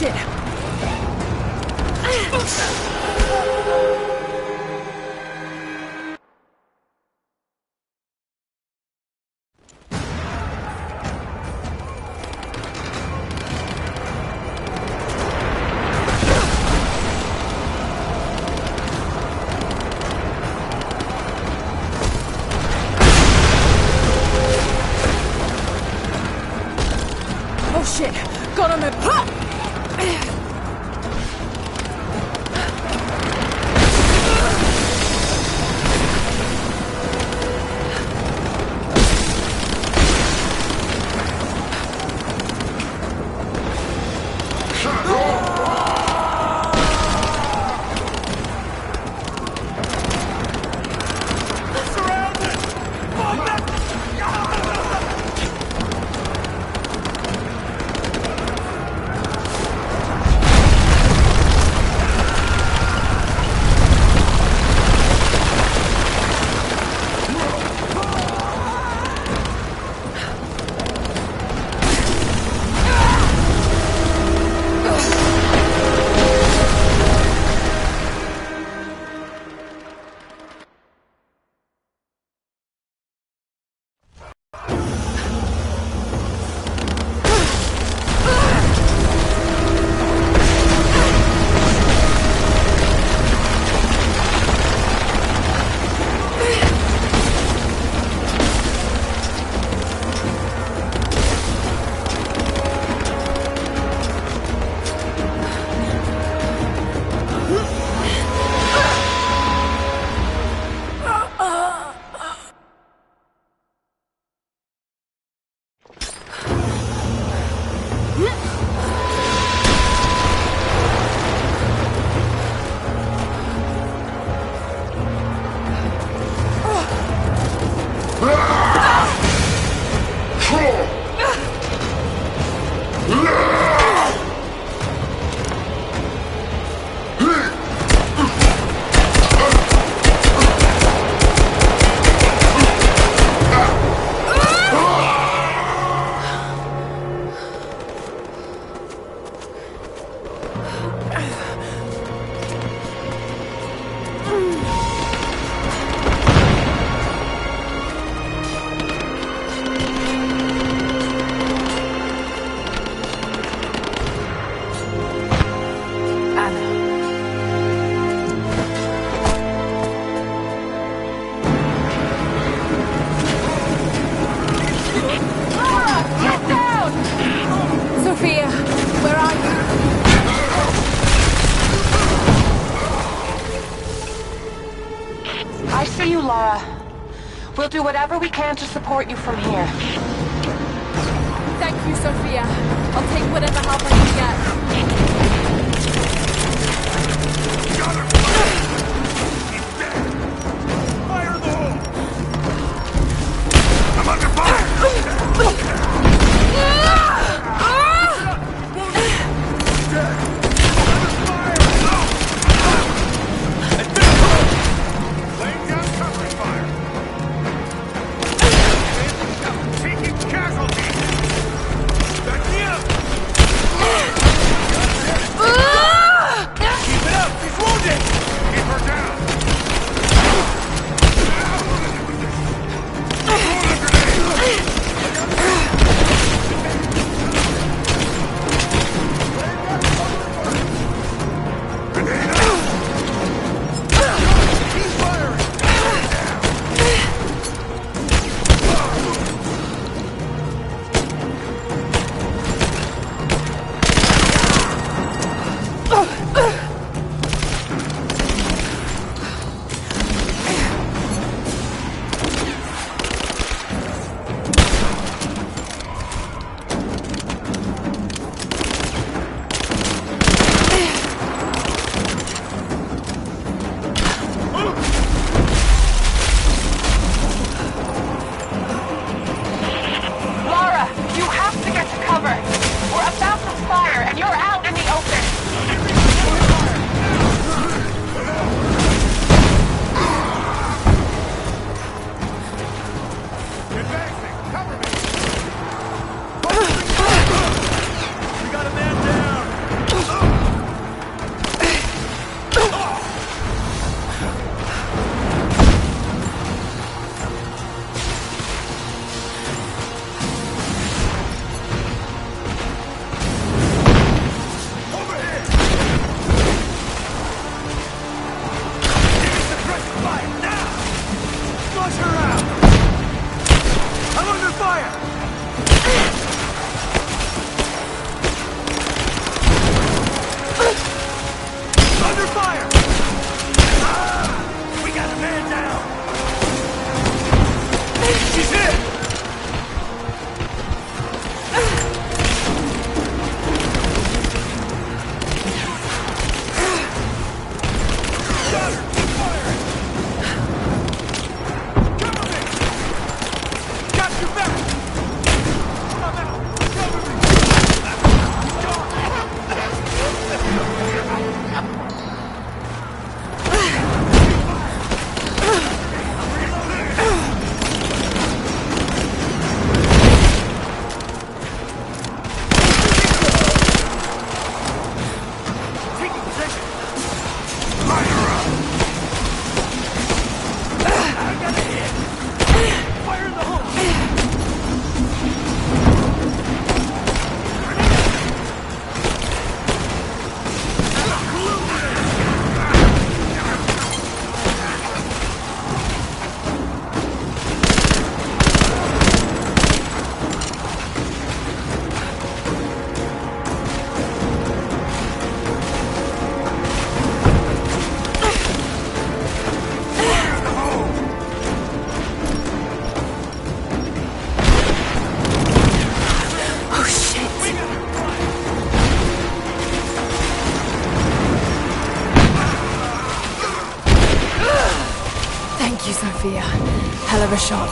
shit! Oh shit! Got him! I see you, Lara. We'll do whatever we can to support you from here. Thank you, Sophia. I'll take whatever help I can get. Got her! He's dead! Fire the hole! I'm under fire! Taking casualties! Back me up! Sophia. Hell of a shot.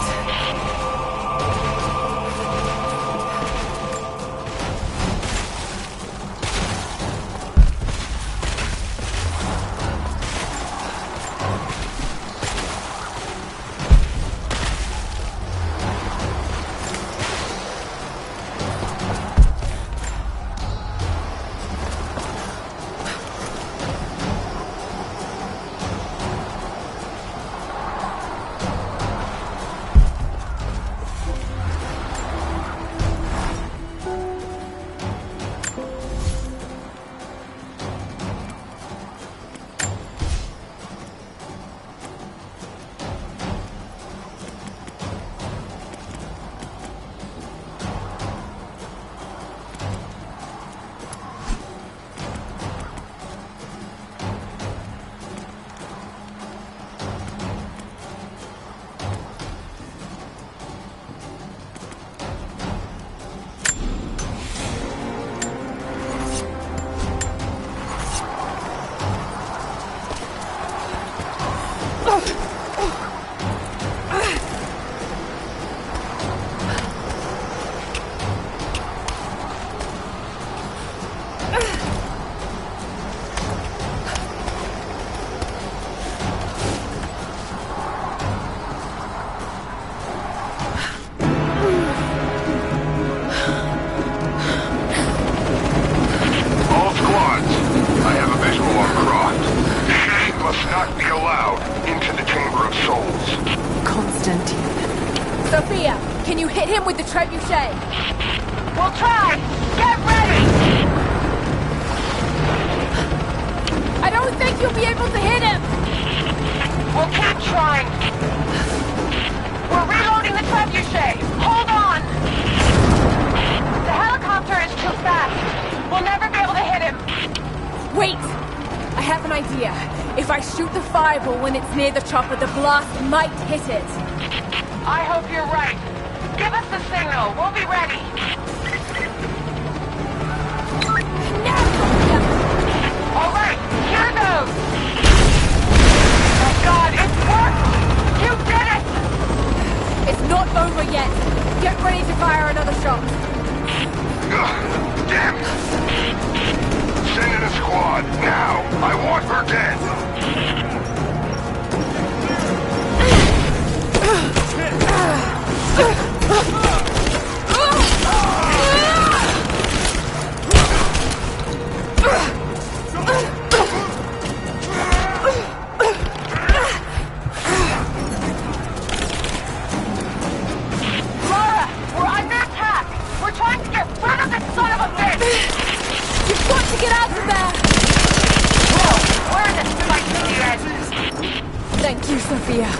Sophia, can you hit him with the trebuchet? We'll try! Get ready! I don't think you'll be able to hit him! We'll keep trying! We're reloading the trebuchet! Hold on! The helicopter is too fast! We'll never be able to hit him! Wait! I have an idea. If I shoot the fireball when it's near the chopper, the blast might hit it. I hope you're right. Give us the signal. We'll be ready. No! All right, here goes. Oh God, it's worked! You did it! It's not over yet. Get ready to fire another shot. Damn it! Send in a squad, now! I want her dead! Lara, we're under attack! We're trying to get rid of this son of a bitch! You've got to get out of there! Whoa, we're in this fight to the end! Thank you, Sophia.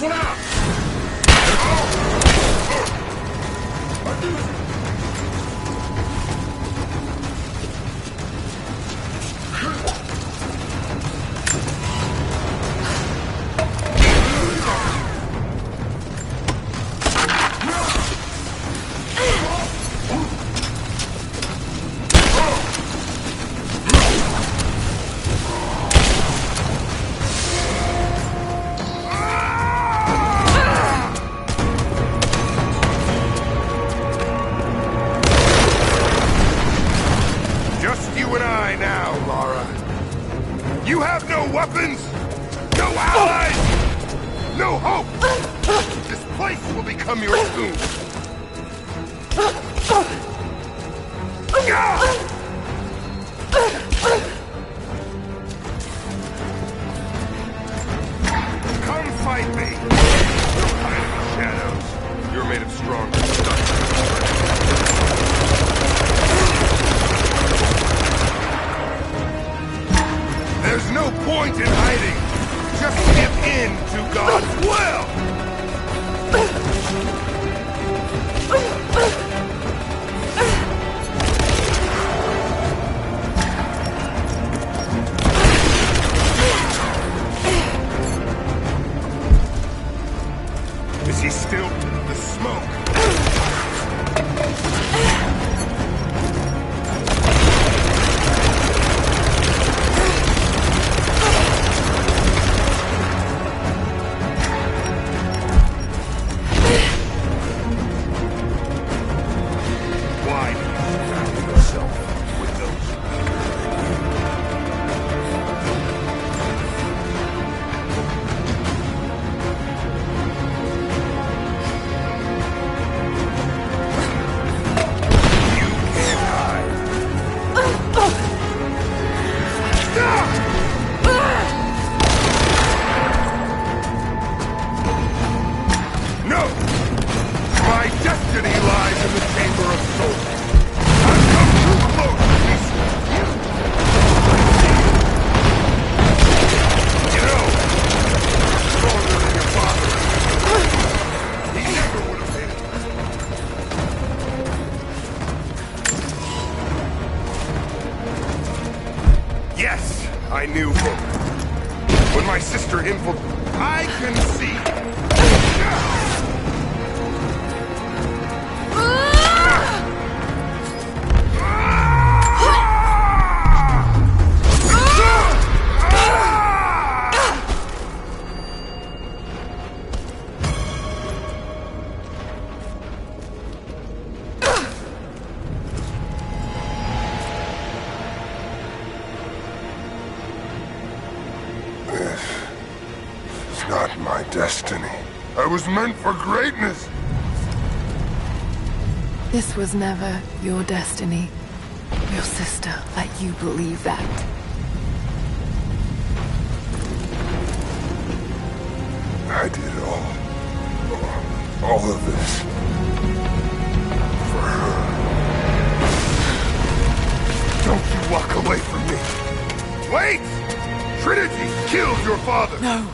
one out! You have no weapons, no allies, no hope. This place will become your tomb. Come fight me. Don't hide in the shadows. You're made of stronger stuff. There's no point in hiding. Just give in to God's will. Is he still the smoke? Yes, I knew him. When my sister infiltrated, I can see. Not my destiny. I was meant for greatness. This was never your destiny. Your sister let you believe that. I did all of this for her. Don't you walk away from me. Wait! Trinity killed your father. No.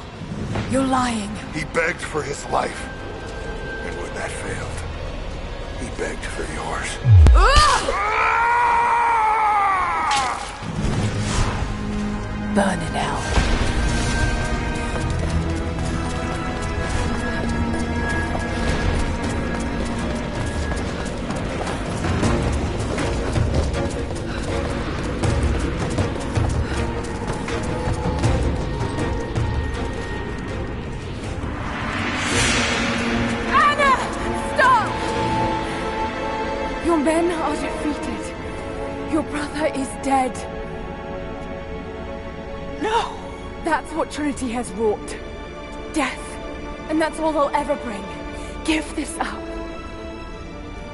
You're lying. He begged for his life. And when that failed, he begged for yours. Burn in hell. Your men are defeated. Your brother is dead. No! That's what Trinity has wrought. Death. And that's all they'll ever bring. Give this up.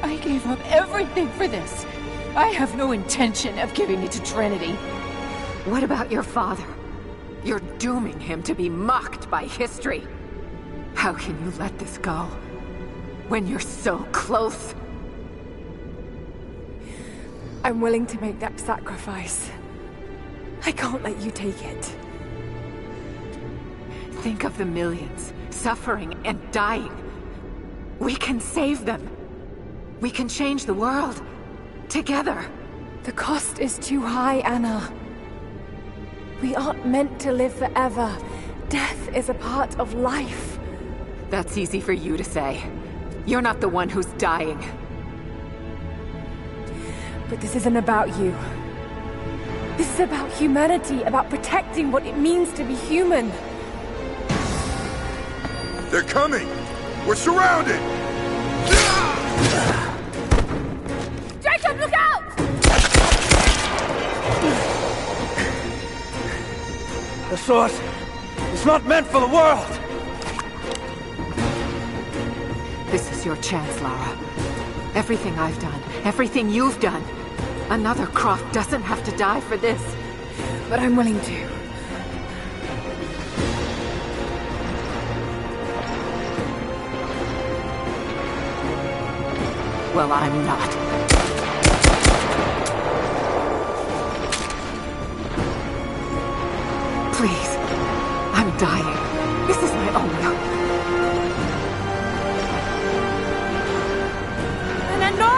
I gave up everything for this. I have no intention of giving it to Trinity. What about your father? You're dooming him to be mocked by history. How can you let this go? When you're so close? I'm willing to make that sacrifice. I can't let you take it. Think of the millions suffering and dying. We can save them. We can change the world. Together. The cost is too high, Anna. We aren't meant to live forever. Death is a part of life. That's easy for you to say. You're not the one who's dying. But this isn't about you. This is about humanity, about protecting what it means to be human. They're coming! We're surrounded! Jacob, look out! The sword is not meant for the world! This is your chance, Lara. Everything I've done, everything you've done. Another Croft doesn't have to die for this. But I'm willing to. Well, I'm not. Please. I'm dying. This is my only hope. Anna, no!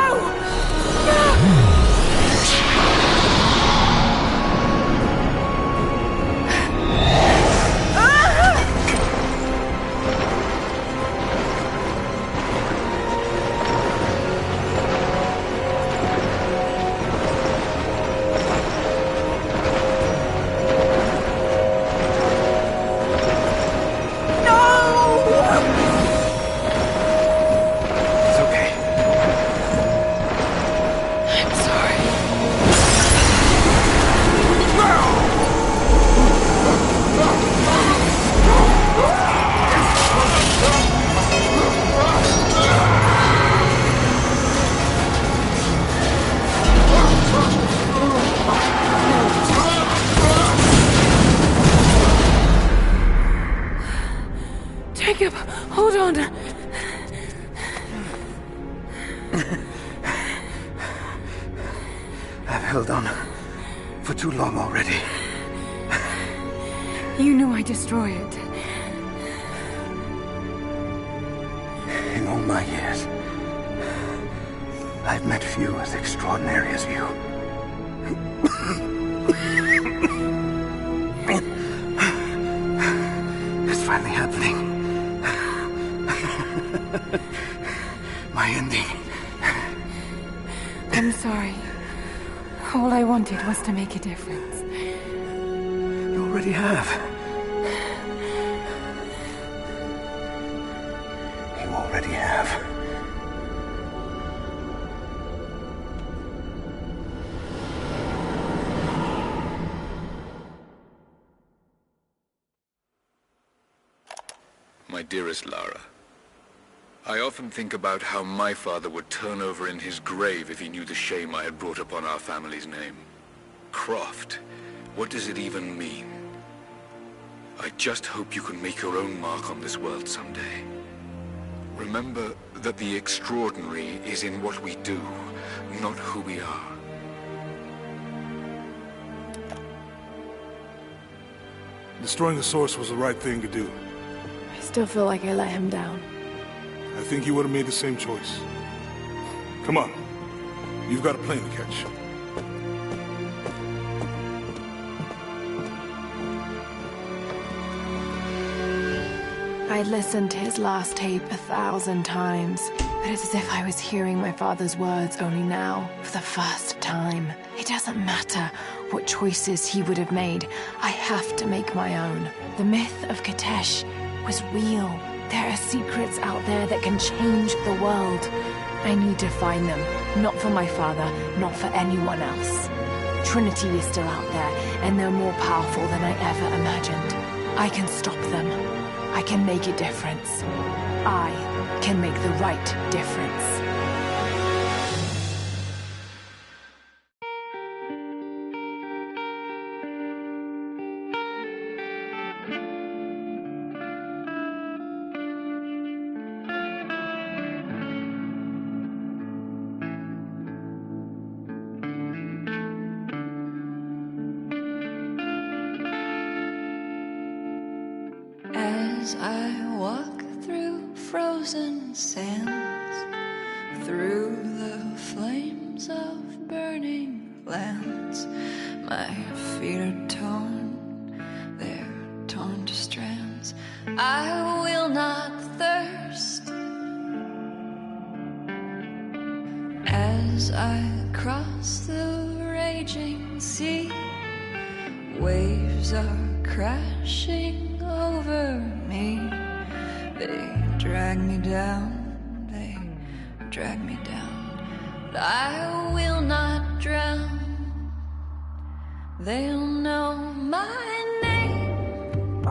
Jacob, hold on. I've held on for too long already. You knew I'd destroy it. In all my years, I've met few as extraordinary as you. It's finally happening. My ending. I'm sorry. All I wanted was to make a difference. You already have. You already have. My dearest Lara, I often think about how my father would turn over in his grave if he knew the shame I had brought upon our family's name. Croft, what does it even mean? I just hope you can make your own mark on this world someday. Remember that the extraordinary is in what we do, not who we are. Destroying the source was the right thing to do. I still feel like I let him down. I think you would have made the same choice. Come on. You've got a plane to catch. I listened to his last tape 1,000 times, but it's as if I was hearing my father's words only now, for the first time. It doesn't matter what choices he would have made. I have to make my own. The myth of Katesh was real. There are secrets out there that can change the world. I need to find them, not for my father, not for anyone else. Trinity is still out there, and they're more powerful than I ever imagined. I can stop them. I can make a difference. I can make the right difference. As I walk through frozen sands, through the flames of burning lands, my feet are torn, they're torn to strands. I will not thirst. As I cross the raging sea, waves are crashing over me. They drag me down, they drag me down, but I will not drown. They'll know my name.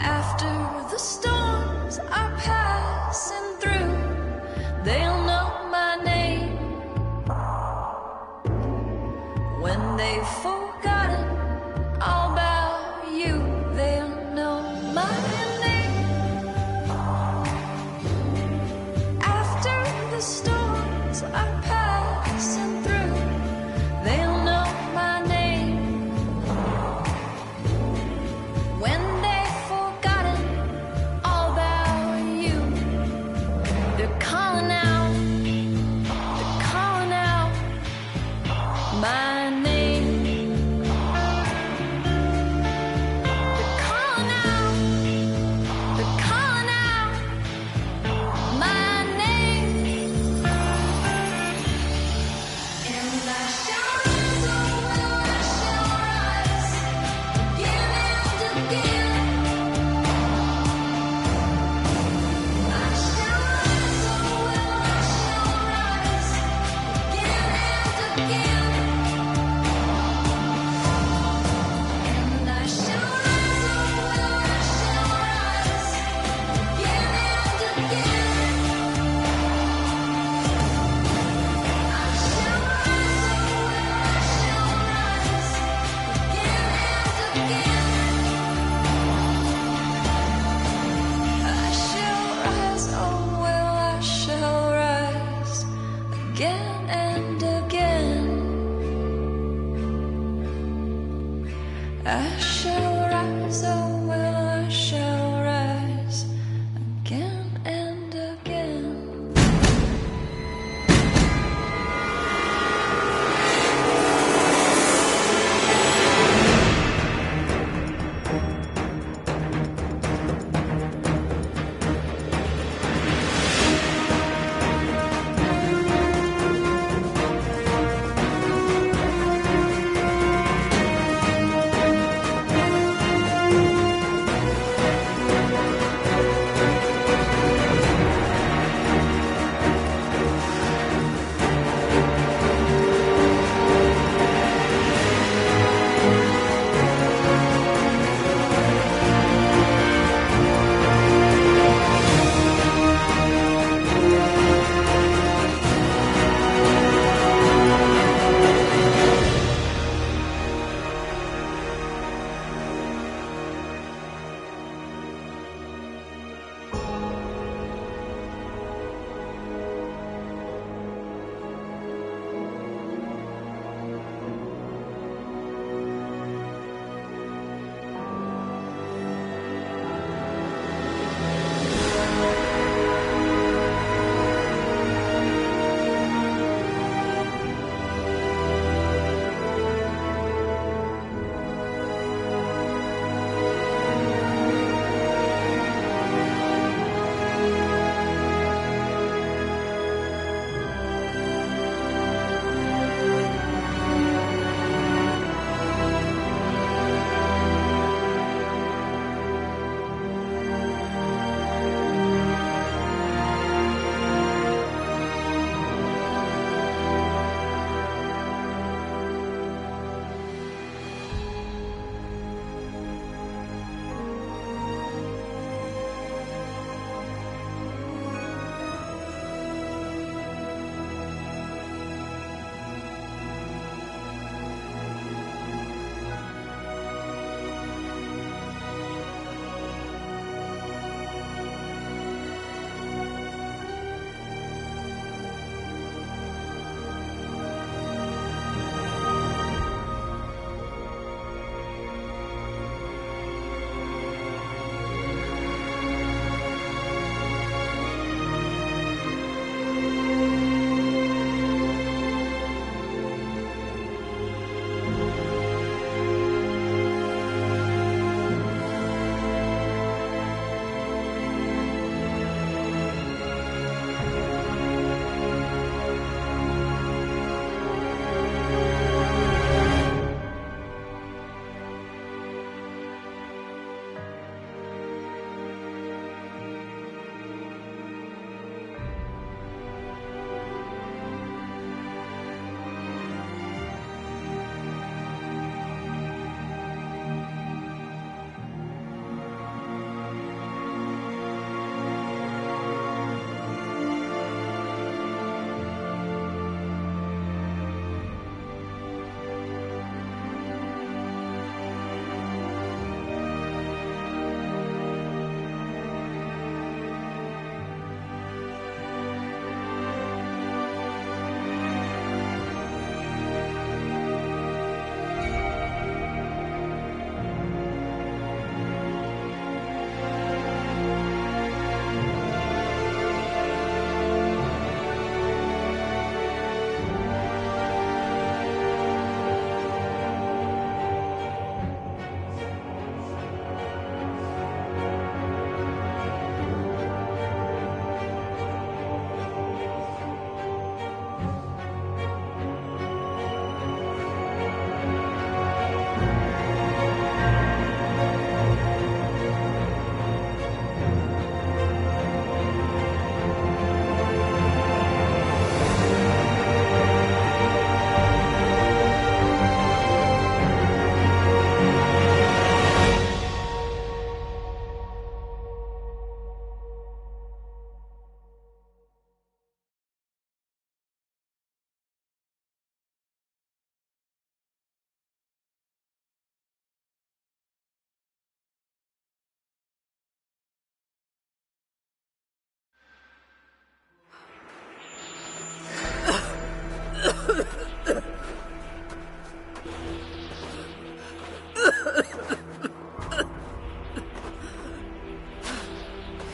After the storms are passing through, they'll know my name. When they've forgotten all about you, they'll know my name. After the storms are passing through, they'll know my name. When they've forgotten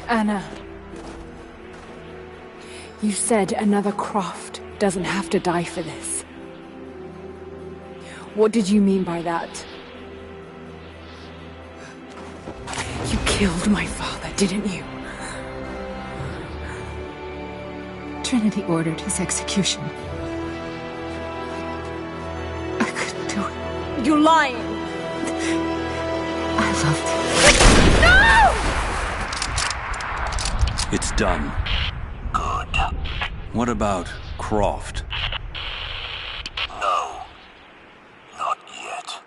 Anna. You said another Croft doesn't have to die for this. What did you mean by that? You killed my father, didn't you? Trinity ordered his execution. I couldn't do it. You're lying! I loved him. It's done. Good. What about Croft? No. Not yet.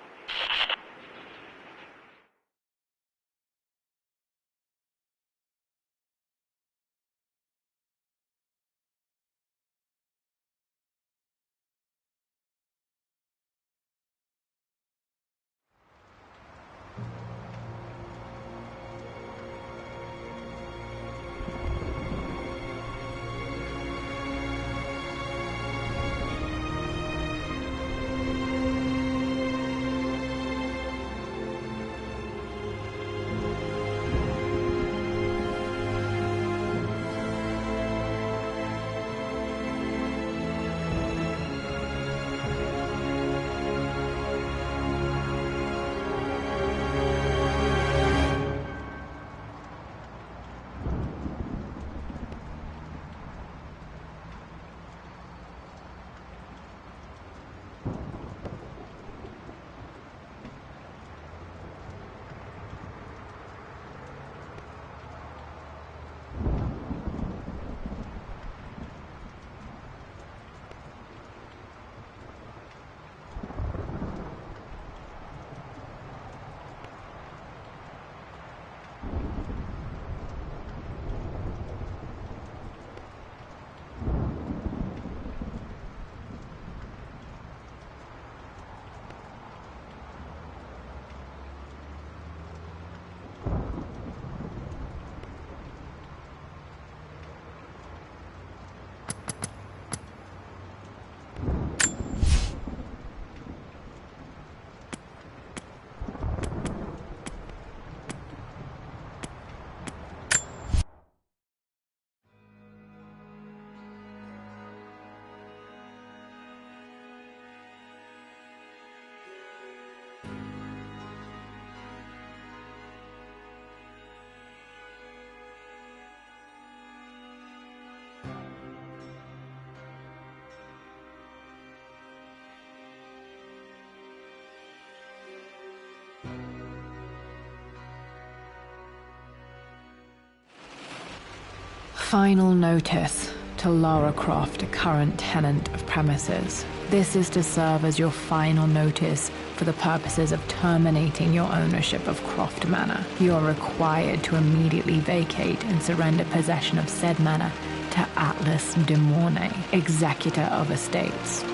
Final notice to Lara Croft, a current tenant of premises. This is to serve as your final notice for the purposes of terminating your ownership of Croft Manor. You are required to immediately vacate and surrender possession of said manor to Atlas de Mornay, executor of estates.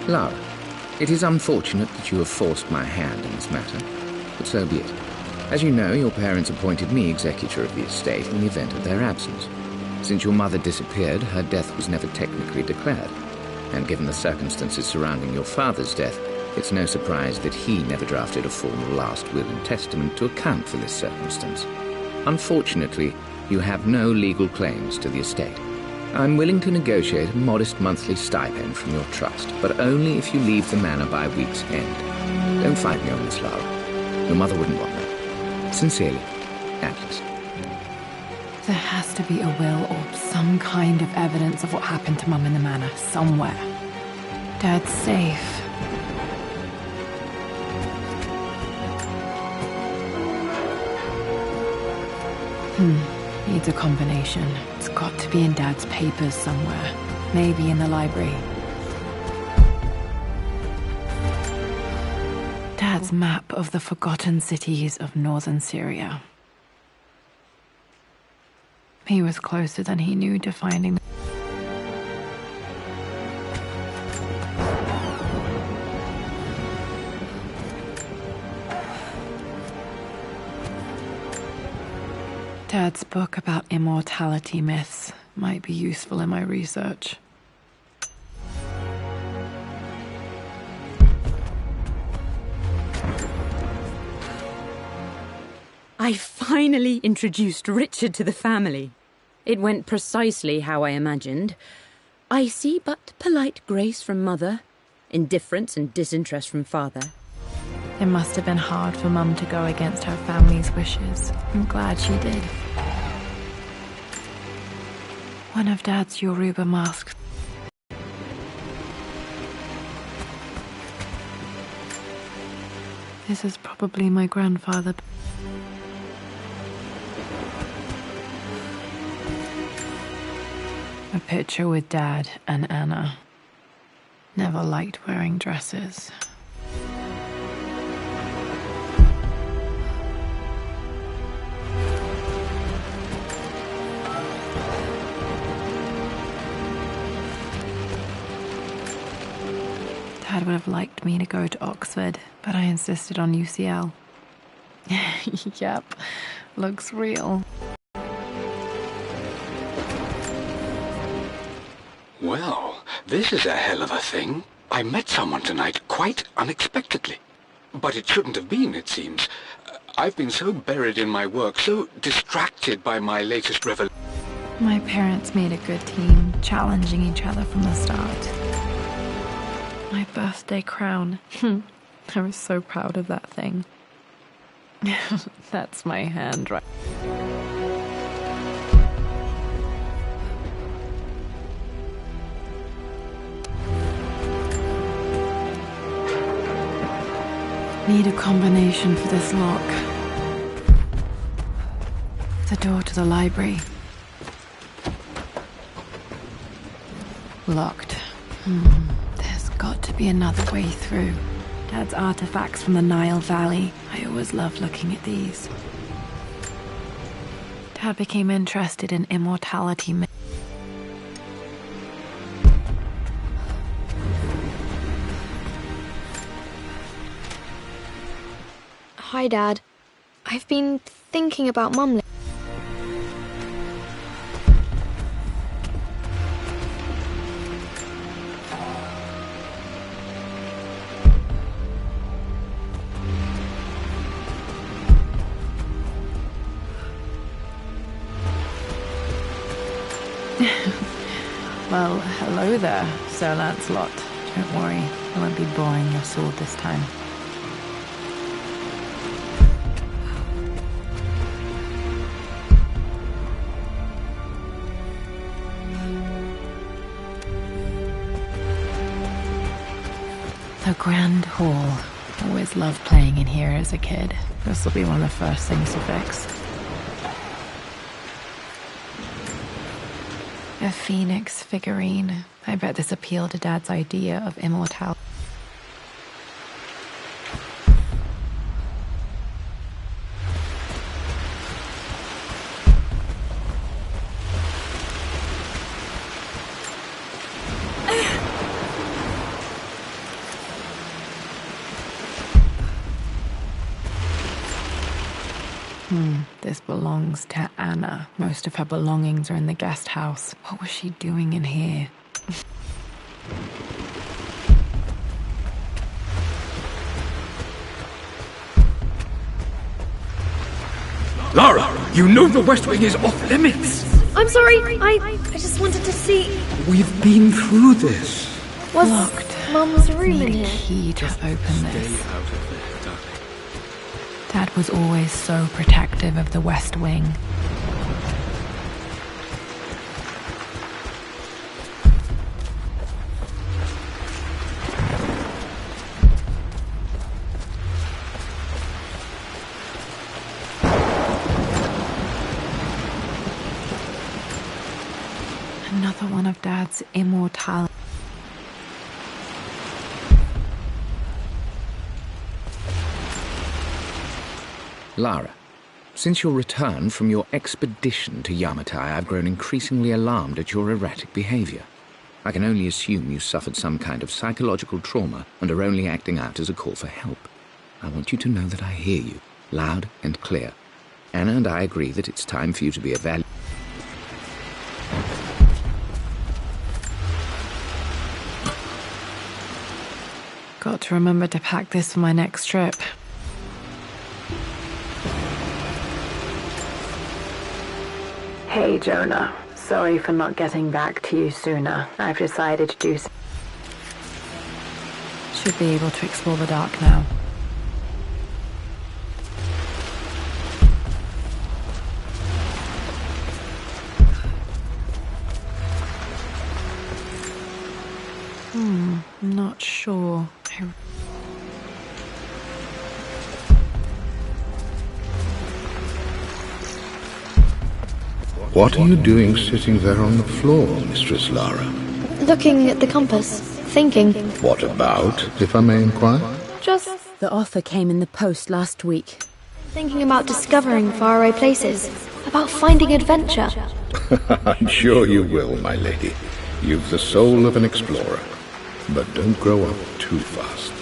Lara, it is unfortunate that you have forced my hand in this matter, but so be it. As you know, your parents appointed me executor of the estate in the event of their absence. Since your mother disappeared, her death was never technically declared. And given the circumstances surrounding your father's death, it's no surprise that he never drafted a formal last will and testament to account for this circumstance. Unfortunately, you have no legal claims to the estate. I'm willing to negotiate a modest monthly stipend from your trust, but only if you leave the manor by week's end. Don't fight me on this, Lara. Your mother wouldn't want that. Sincerely, Atlas. There has to be a will or some kind of evidence of what happened to Mum in the manor somewhere. Dad's safe. Needs a combination. It's got to be in Dad's papers somewhere. Maybe in the library. Dad's map of the forgotten cities of northern Syria. He was closer than he knew to finding. Dad's book about immortality myths might be useful in my research. I finally introduced Richard to the family. It went precisely how I imagined. I see but polite grace from mother, indifference and disinterest from father. It must have been hard for Mum to go against her family's wishes. I'm glad she did. One of Dad's Yoruba masks. This is probably my grandfather. A picture with Dad and Anna. Never liked wearing dresses. Dad would have liked me to go to Oxford, but I insisted on UCL. Yep, looks real. Well, this is a hell of a thing. I met someone tonight quite unexpectedly. But it shouldn't have been, it seems. I've been so buried in my work, so distracted by my latest revelation. My parents made a good team, challenging each other from the start. My birthday crown. I was so proud of that thing. That's my handwriting. Need a combination for this lock. The door to the library. Locked. There's got to be another way through. Dad's artifacts from the Nile Valley. I always loved looking at these. Dad became interested in immortality. Hi, Dad. I've been thinking about Mum. Well, hello there, Sir Lancelot. Don't worry, I won't be boring your sword this time. The Grand Hall. Always loved playing in here as a kid. This will be one of the first things to fix. A phoenix figurine. I bet this appealed to Dad's idea of immortality. This belongs to Anna. Most of her belongings are in the guest house. What was she doing in here? Lara, you know the West Wing is off limits. I'm sorry, I just wanted to see. We've been through this. Was locked. Mum's room in Need a here? key to open this. Stay out of there, darling. Dad was always so protective of the West Wing. Another one of Dad's immortality. Lara, since your return from your expedition to Yamatai, I've grown increasingly alarmed at your erratic behavior. I can only assume you suffered some kind of psychological trauma and are only acting out as a call for help. I want you to know that I hear you, loud and clear. Anna and I agree that it's time for you to be evaluated. Got to remember to pack this for my next trip. Hey, Jonah. Sorry for not getting back to you sooner. I've decided to do so. Should be able to explore the dark now. Not sure. What are you doing sitting there on the floor, Mistress Lara? Looking at the compass. Thinking. What about, if I may inquire? Just The offer came in the post last week. thinking about discovering faraway places. About finding adventure. I'm sure you will, my lady. You've the soul of an explorer. But don't grow up too fast.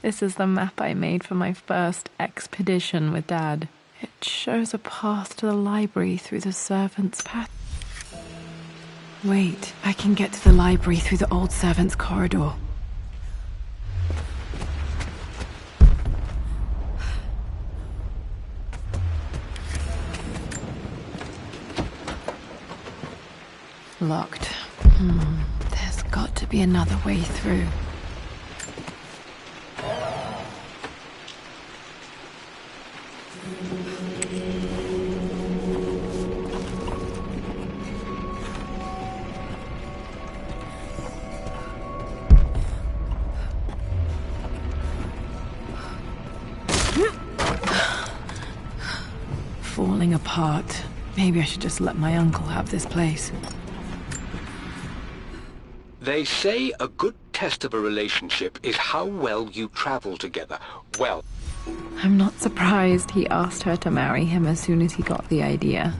This is the map I made for my first expedition with Dad. It shows a path to the library through the servants' path. Wait, I can get to the library through the old servants' corridor. Locked. There's got to be another way through. Falling apart. Maybe I should just let my uncle have this place. They say a good test of a relationship is how well you travel together. Well, I'm not surprised he asked her to marry him as soon as he got the idea.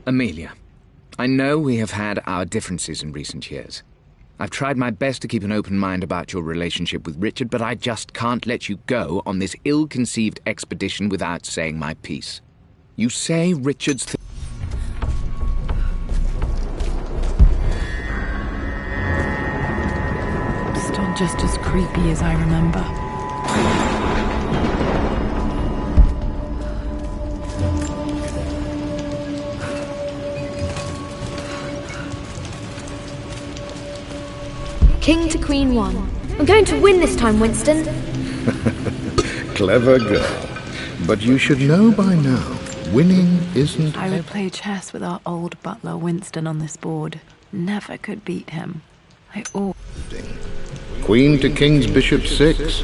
Amelia, I know we have had our differences in recent years, I've tried my best to keep an open mind about your relationship with Richard, but I just can't let you go on this ill-conceived expedition without saying my piece. You say Richard's... Still just as creepy as I remember. King to Queen 1. I'm going to win this time, Winston. Clever girl. But you should know by now, winning isn't... I would play chess with our old butler Winston on this board. Never could beat him. Queen to King's Bishop 6.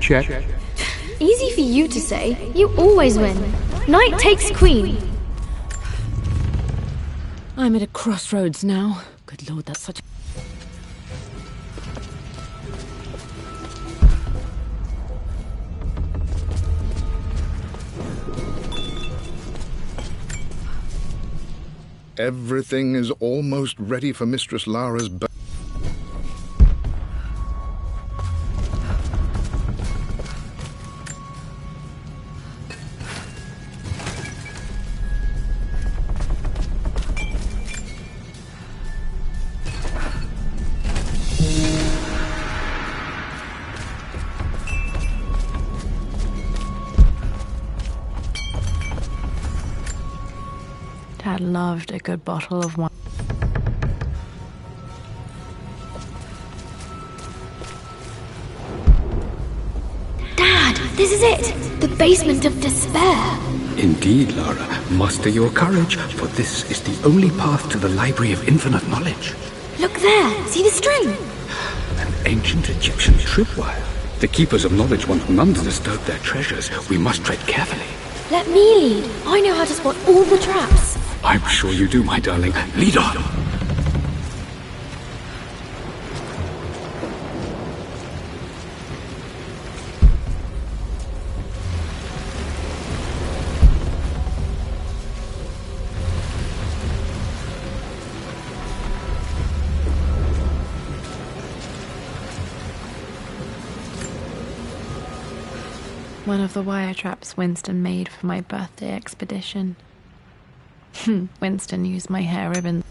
Check. Easy for you to say. You always win. Knight takes queen. I'm at a crossroads now. Good lord, that's such a... Everything is almost ready for Mistress Lara's... Dad loved a good bottle of wine. Dad, this is it! The basement of despair! Indeed, Lara. Muster your courage, for this is the only path to the Library of Infinite Knowledge. Look there! See the string? An ancient Egyptian tripwire. The Keepers of Knowledge want none to disturb their treasures. We must tread carefully. Let me lead. I know how to spot all the traps. I'm sure you do, my darling. Lead on! One of the wire traps Winston made for my birthday expedition. Winston used my hair ribbon.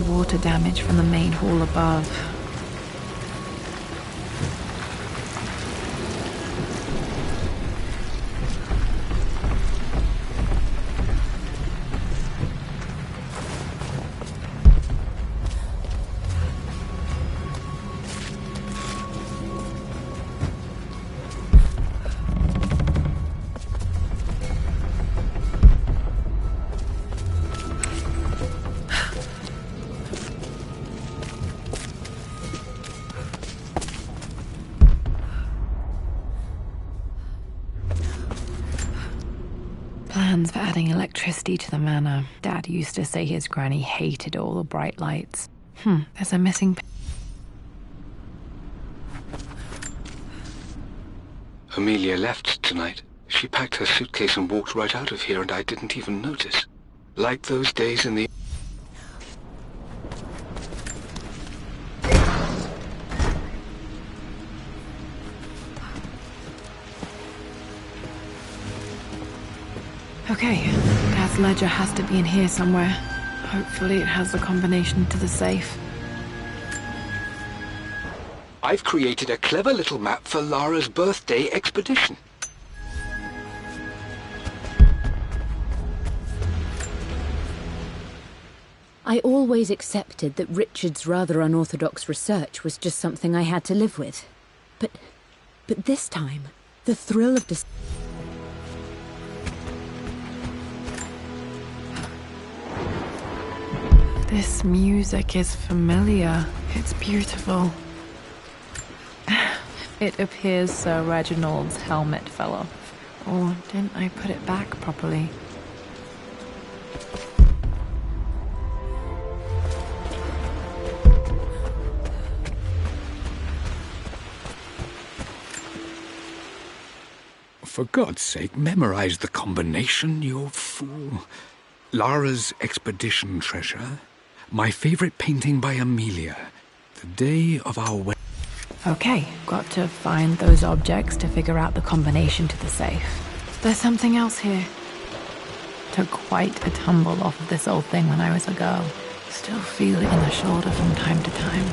Water damage from the main hall above. Plans for adding electricity to the manor. Dad used to say his granny hated all the bright lights. There's a missing... Amelia left tonight. She packed her suitcase and walked right out of here, and I didn't even notice. Like those days in the... Okay, Dad's ledger has to be in here somewhere. Hopefully it has the combination to the safe. I've created a clever little map for Lara's birthday expedition. I always accepted that Richard's rather unorthodox research was just something I had to live with. But this time, the thrill of this... This music is familiar. It's beautiful. It appears Sir Reginald's helmet fell off. Or didn't I put it back properly? For God's sake, memorize the combination, you fool. Lara's expedition treasure. My favorite painting by Amelia. The day of our wedding. Okay, got to find those objects to figure out the combination to the safe. There's something else here. Took quite a tumble off of this old thing when I was a girl. Still feel it in the shoulder from time to time.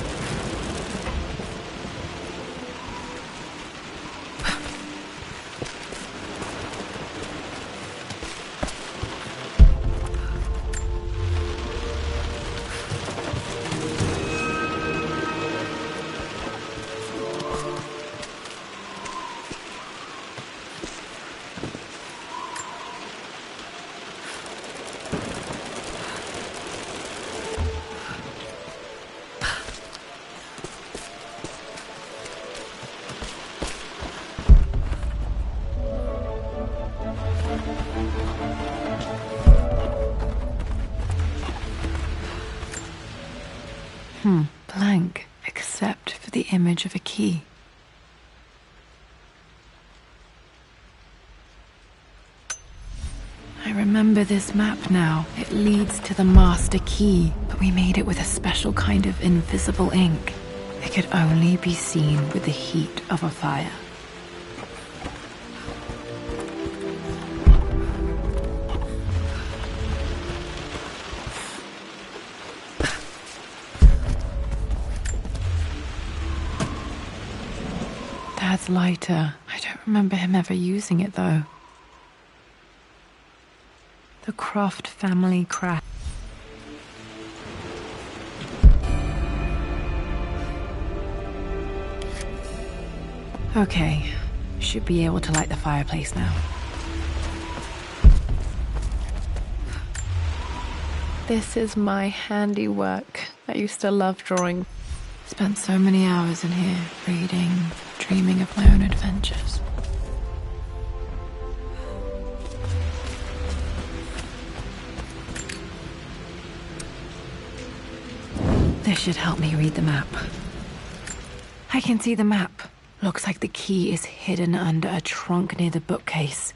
Blank, except for the image of a key. I remember this map now. It leads to the master key, but we made it with a special kind of invisible ink. It could only be seen with the heat of a fire. Dad's lighter. I don't remember him ever using it, though. The Croft family craft. Okay, should be able to light the fireplace now. This is my handiwork. I used to love drawing. Spent so many hours in here, reading, dreaming of my own adventures. This should help me read the map. I can see the map. Looks like the key is hidden under a trunk near the bookcase.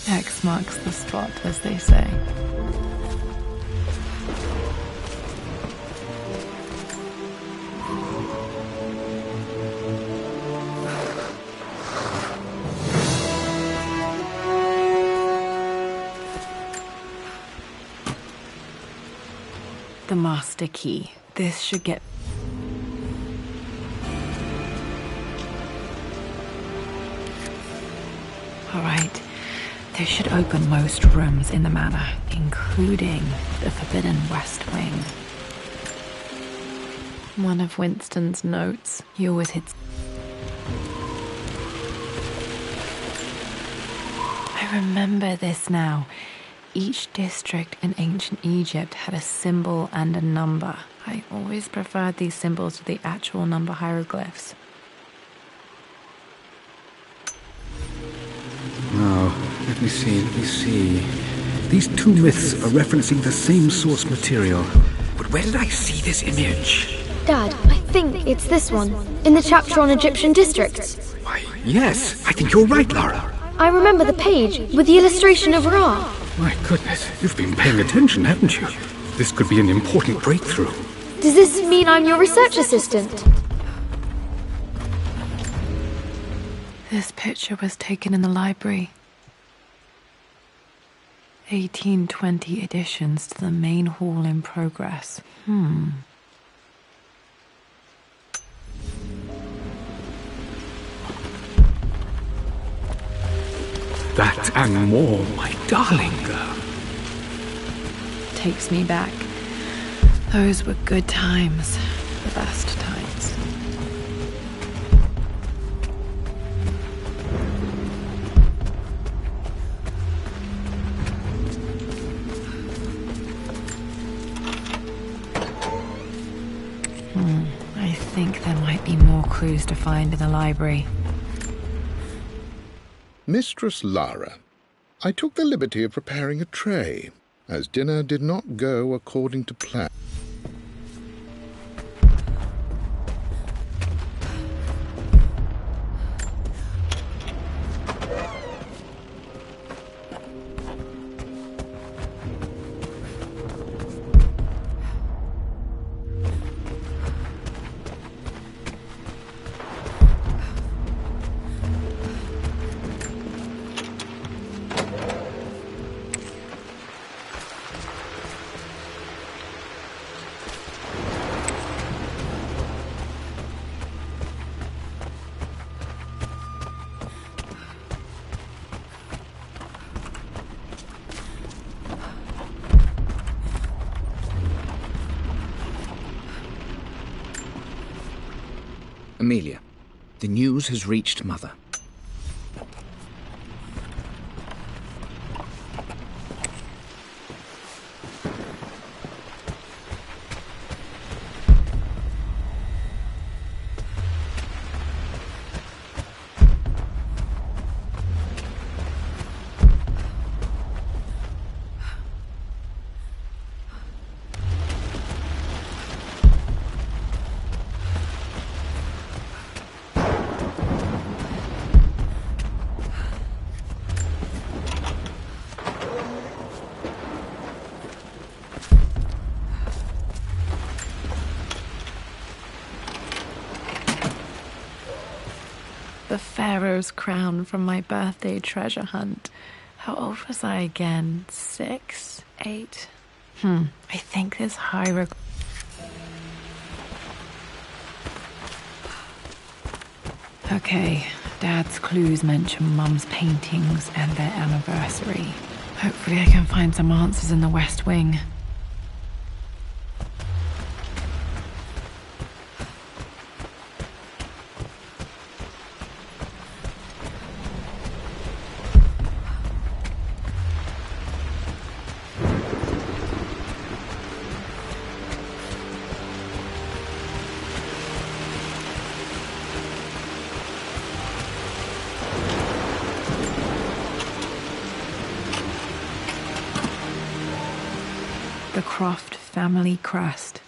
X marks the spot, as they say. The master key. This should get... All right. This should open most rooms in the manor, including the forbidden West Wing. One of Winston's notes. He always hits... I remember this now. Each district in ancient Egypt had a symbol and a number. I always preferred these symbols to the actual number hieroglyphs. Now, let me see. These two myths are referencing the same source material. But where did I see this image? Dad, I think it's this one, in the chapter on Egyptian districts. Why, yes, I think you're right, Lara. I remember the page with the illustration of Ra. My goodness, you've been paying attention, haven't you? This could be an important breakthrough. Does this mean I'm your research assistant? This picture was taken in the library. 1820 additions to the main hall in progress. That and more, my darling girl. Takes me back. Those were good times. The best times. I think there might be more clues to find in the library. Mistress Lara, I took the liberty of preparing a tray, as dinner did not go according to plan. Amelia, the news has reached Mother. The Pharaoh's crown from my birthday treasure hunt. How old was I again? 6? 8? I think this hieroglyph... Okay, Dad's clues mention Mum's paintings and their anniversary. Hopefully I can find some answers in the West Wing. The Croft family crest.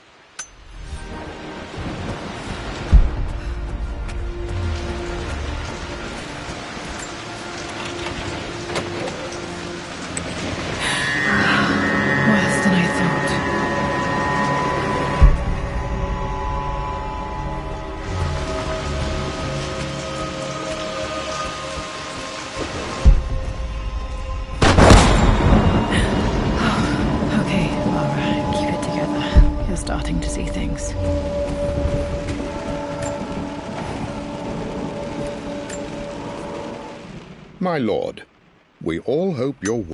Worse than I thought. Starting to see things. My lord, we all hope you're...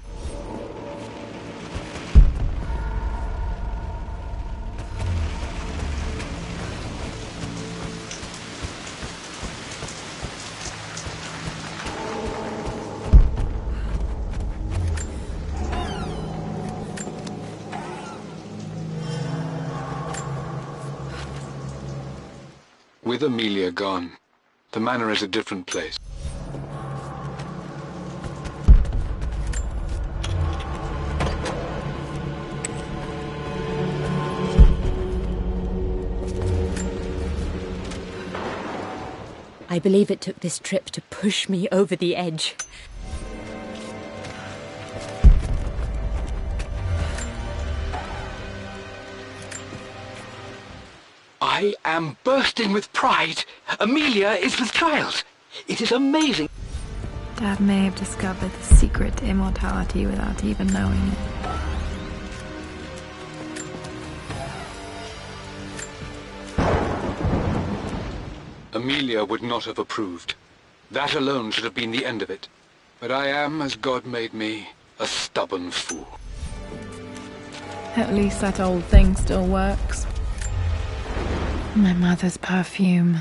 With Amelia gone, the manor is a different place. I believe it took this trip to push me over the edge. I am bursting with pride. Amelia is with child. It is amazing. Dad may have discovered the secret to immortality without even knowing it. Amelia would not have approved. That alone should have been the end of it. But I am, as God made me, a stubborn fool. At least that old thing still works. My mother's perfume.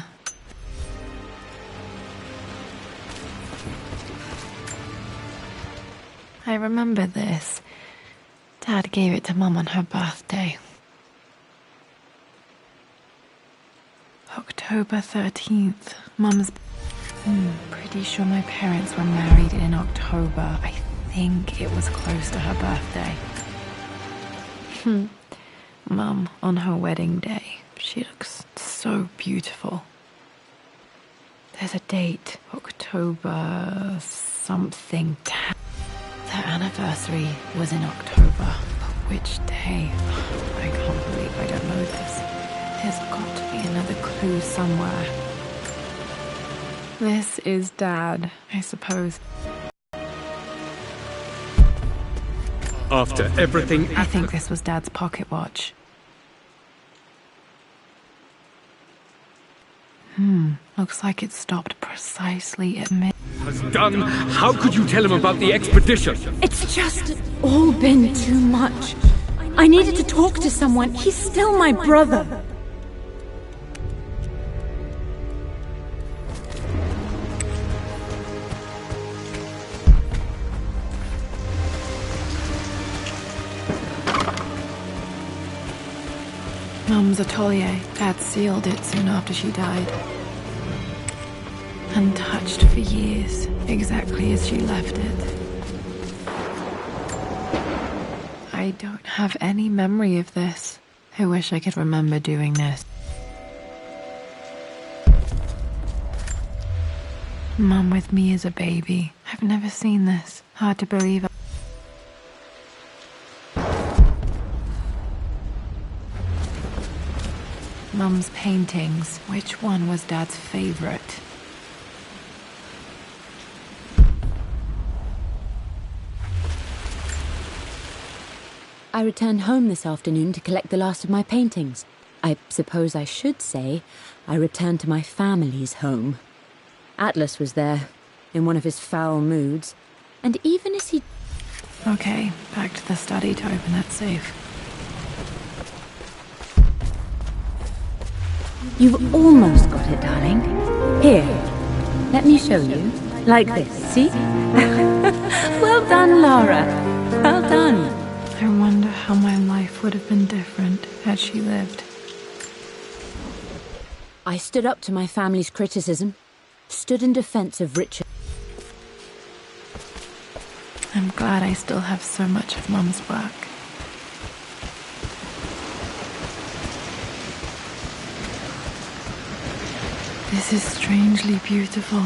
I remember this. Dad gave it to Mum on her birthday. October 13th. Mum's... pretty sure my parents were married in October. I think it was close to her birthday. Mum, on her wedding day, she looks so beautiful. There's a date. October... something. Their anniversary was in October. But which day? I can't believe I don't know this. There's got to be another clue somewhere. This is Dad, I suppose. After everything... I think this was Dad's pocket watch. Looks like it stopped precisely at mid... ...has done. How could you tell him about the expedition? It's just all been too much. I needed to talk to someone. He's still my brother. Mum's atelier. Dad sealed it soon after she died. Untouched for years, exactly as she left it. I don't have any memory of this. I wish I could remember doing this. Mum with me as a baby. I've never seen this. Hard to believe. Mum's paintings. Which one was Dad's favorite? I returned home this afternoon to collect the last of my paintings. I suppose I should say I returned to my family's home. Atlas was there, in one of his foul moods, and even as he... Okay, back to the study to open that safe. You've almost got it, darling. Here, let me show you. Like this, see? Well done, Lara. Well done. I wonder how my life would have been different had she lived. I stood up to my family's criticism, stood in defense of Richard. I'm glad I still have so much of Mum's work. This is strangely beautiful.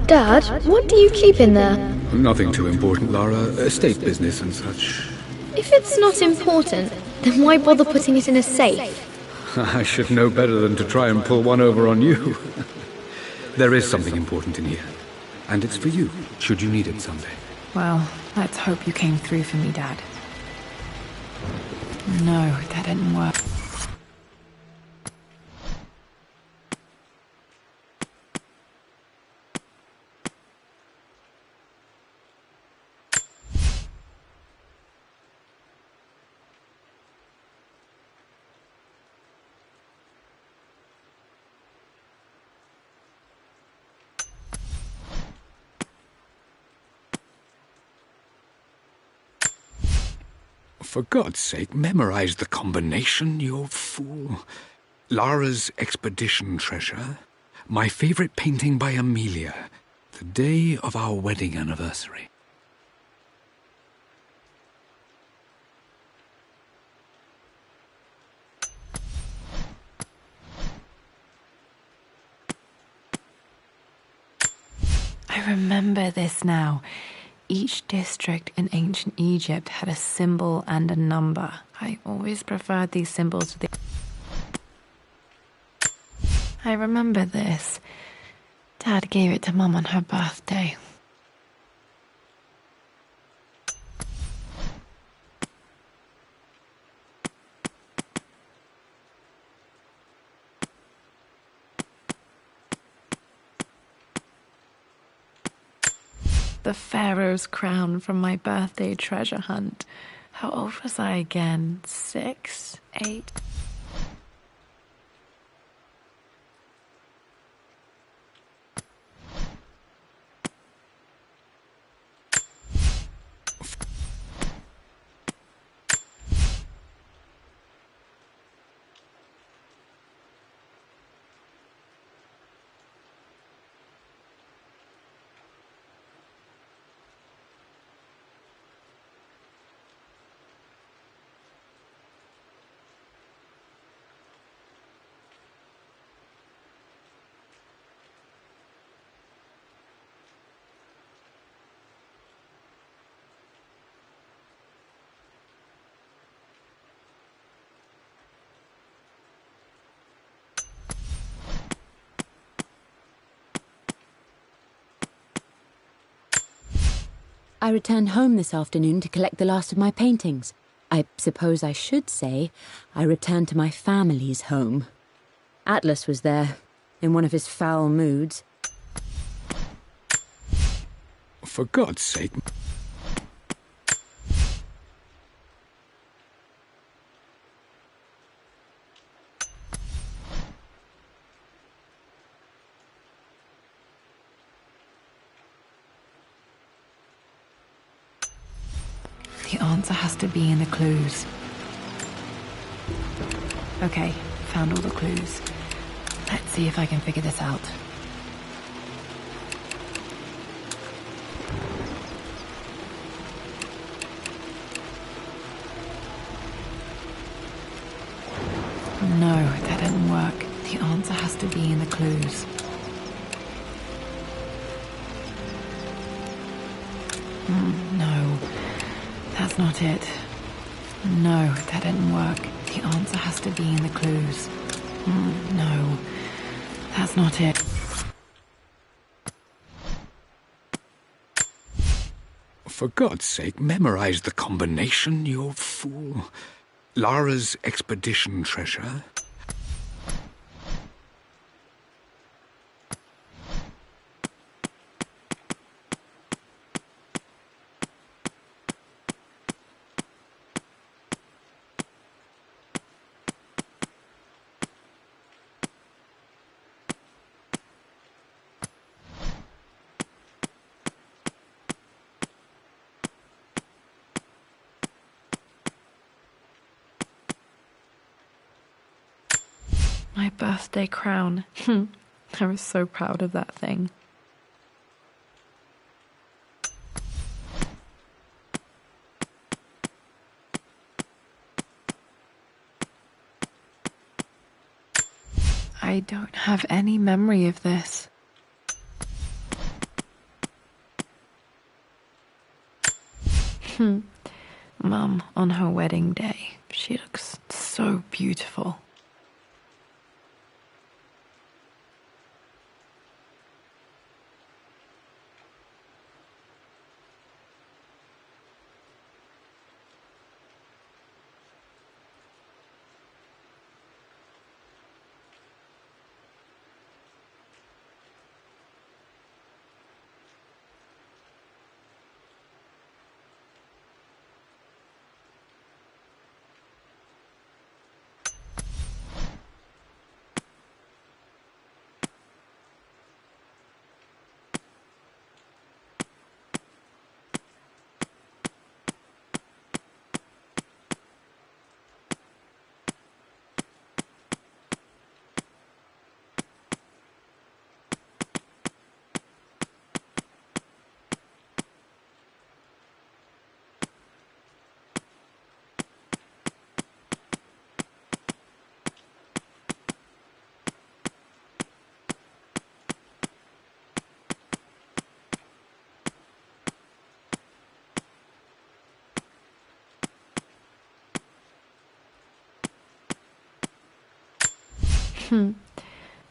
Dad, what do you keep in there? Nothing too important, Lara. Estate business and such. If it's not important, then why bother putting it in a safe? I should know better than to try and pull one over on you. There is something important in here. And it's for you, should you need it someday. Well, let's hope you came through for me, Dad. No, that didn't work. For God's sake, memorize the combination, you fool. Lara's expedition treasure, my favorite painting by Amelia, the day of our wedding anniversary. I remember this now. Each district in ancient Egypt had a symbol and a number. I always preferred these symbols to the... I remember this. Dad gave it to Mum on her birthday. The Pharaoh's crown from my birthday treasure hunt. How old was I again? 6? 8? I returned home this afternoon to collect the last of my paintings. I suppose I should say I returned to my family's home. Atlas was there, in one of his foul moods. For God's sake. The answer has to be in the clues. Okay, found all the clues. Let's see if I can figure this out. No, that didn't work. The answer has to be in the clues. No, that's not it. No, that didn't work. The answer has to be in the clues. No, that's not it. For God's sake, memorize the combination, you fool. Lara's expedition treasure. My birthday crown. I was so proud of that thing. I don't have any memory of this. Mum, on her wedding day, she looks so beautiful.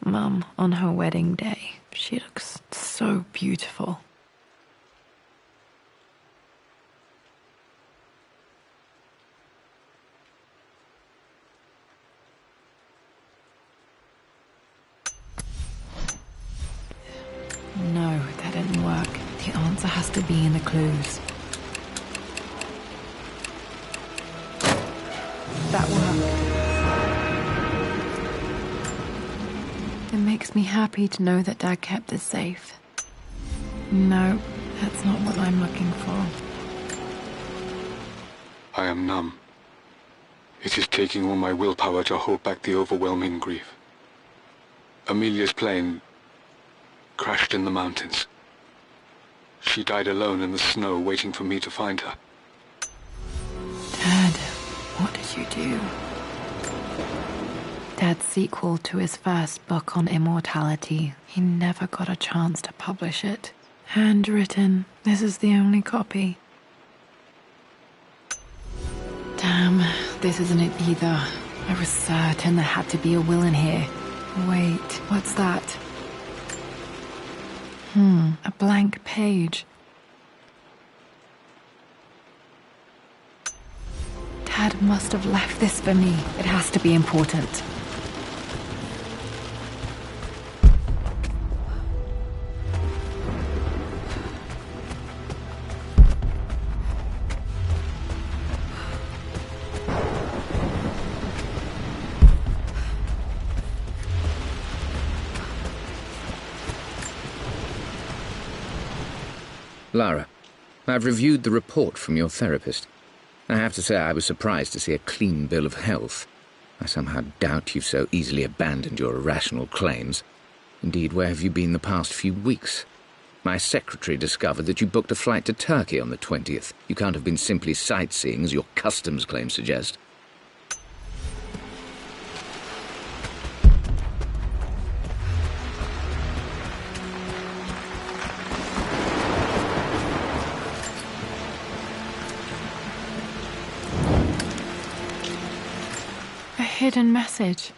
Mum, on her wedding day, she looks so beautiful. No, that didn't work. The answer has to be in the clues. That worked. It makes me happy to know that Dad kept it safe. No, that's not what I'm looking for. I am numb. It is taking all my willpower to hold back the overwhelming grief. Amelia's plane crashed in the mountains. She died alone in the snow, waiting for me to find her. Dad, what did you do? Dad's sequel to his first book on immortality. He never got a chance to publish it. Handwritten. This is the only copy. Damn, this isn't it either. I was certain there had to be a will in here. Wait, what's that? A blank page. Dad must have left this for me. It has to be important. Lara, I've reviewed the report from your therapist. I have to say I was surprised to see a clean bill of health. I somehow doubt you've so easily abandoned your irrational claims. Indeed, where have you been the past few weeks? My secretary discovered that you booked a flight to Turkey on the 20th. You can't have been simply sightseeing, as your customs claims suggest. A hidden message.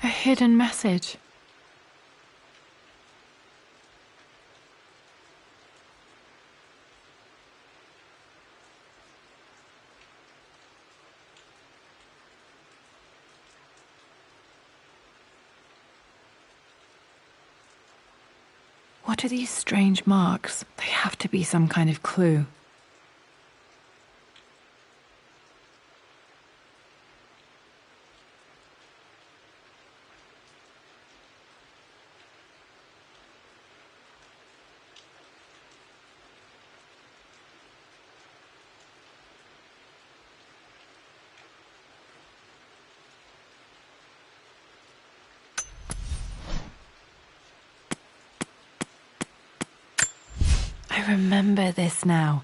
A hidden message. What are these strange marks? They have to be some kind of clue. I remember this now.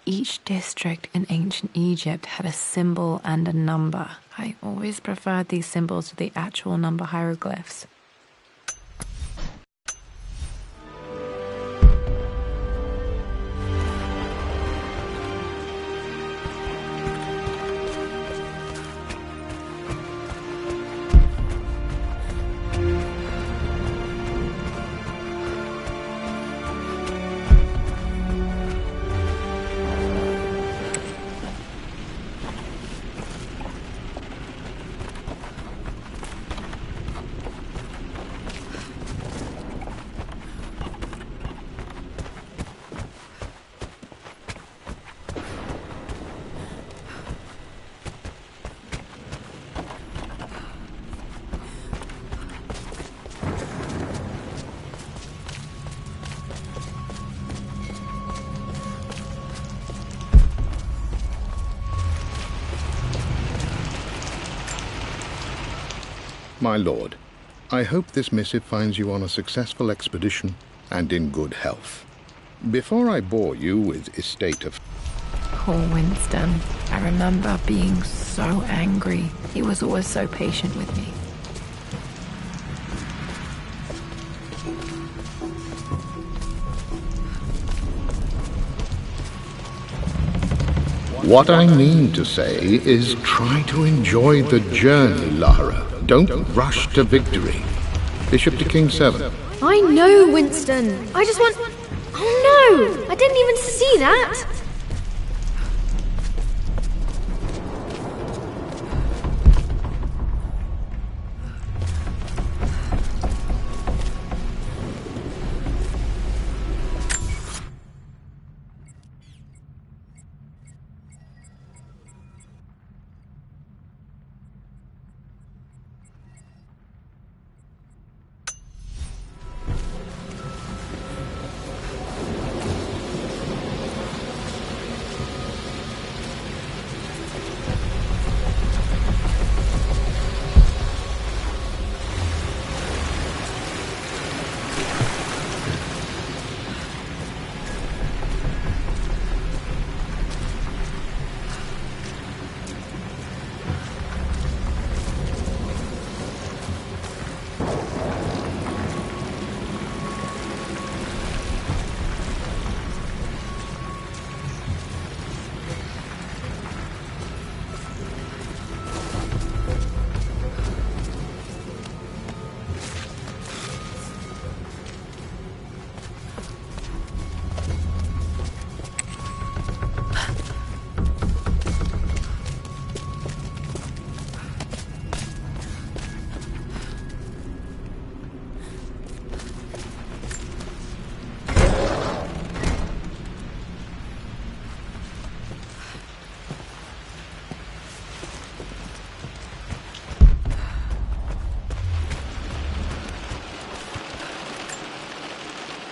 Each district in ancient Egypt had a symbol and a number. I always preferred these symbols to the actual number hieroglyphs. My lord, I hope this missive finds you on a successful expedition and in good health. Before I bore you with estate of... Poor Winston. I remember being so angry. He was always so patient with me. What I mean to say is try to enjoy the journey, Lara. Don't rush to victory. Bishop to King 7. I know, Winston. I just want... Oh no! I didn't even see that!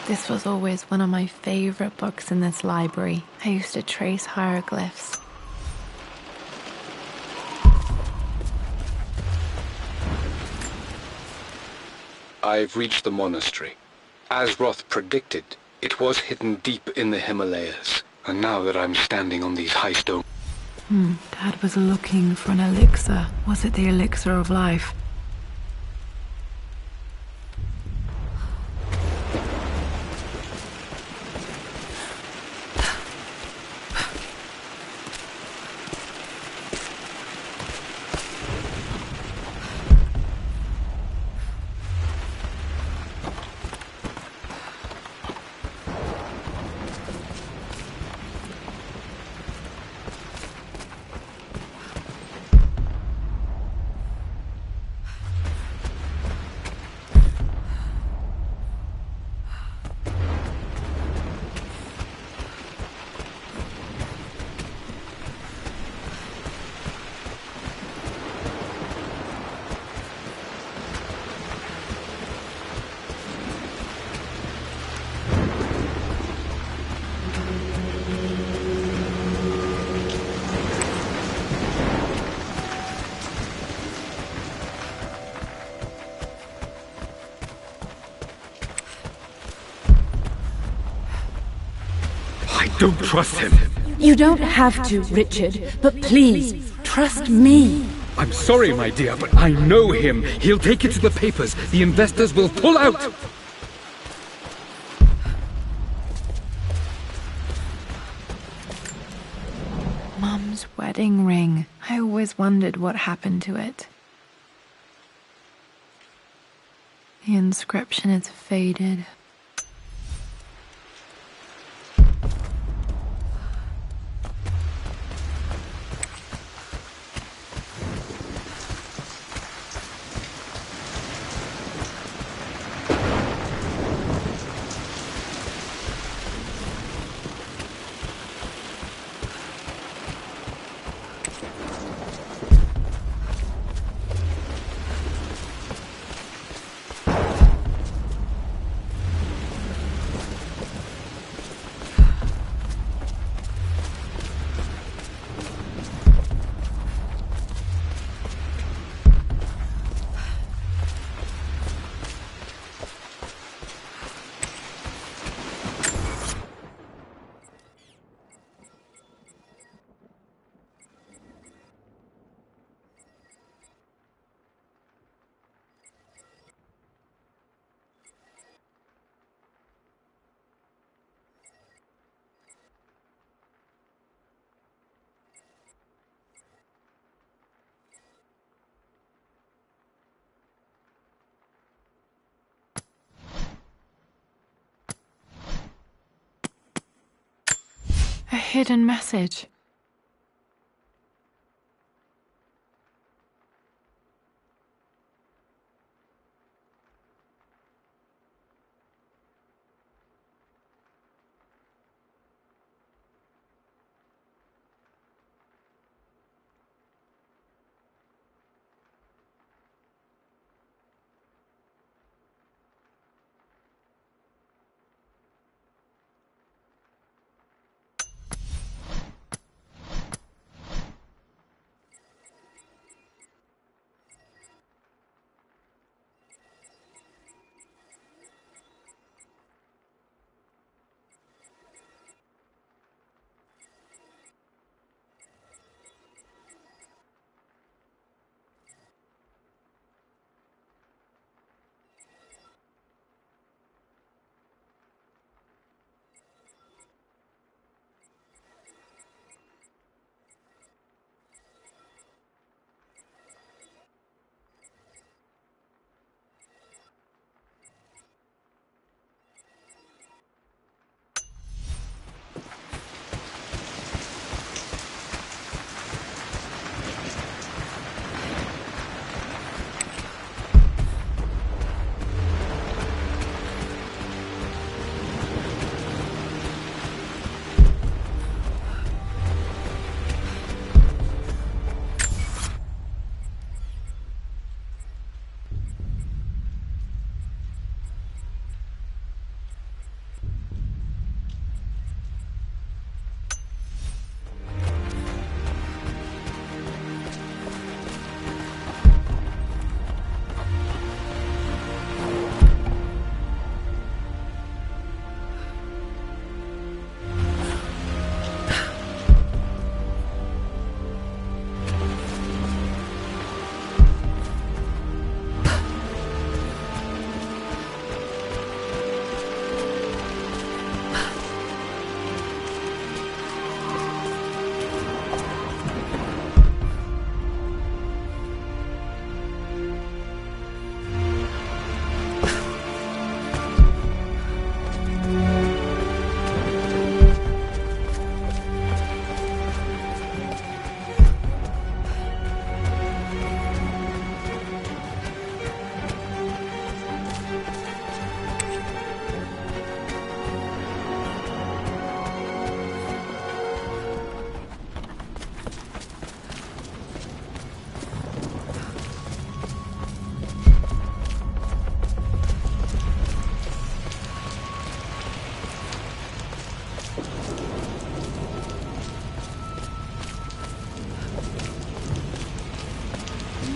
This was always one of my favorite books in this library. I used to trace hieroglyphs. I've reached the monastery. As Roth predicted, it was hidden deep in the Himalayas. And now that I'm standing on these high stone... Dad was looking for an elixir. Was it the elixir of life? I don't trust him. You don't have to, Richard, but please, trust me. I'm sorry, my dear, but I know him. He'll take it to the papers. The investors will pull out. Mum's wedding ring. I always wondered what happened to it. The inscription is faded. hidden message.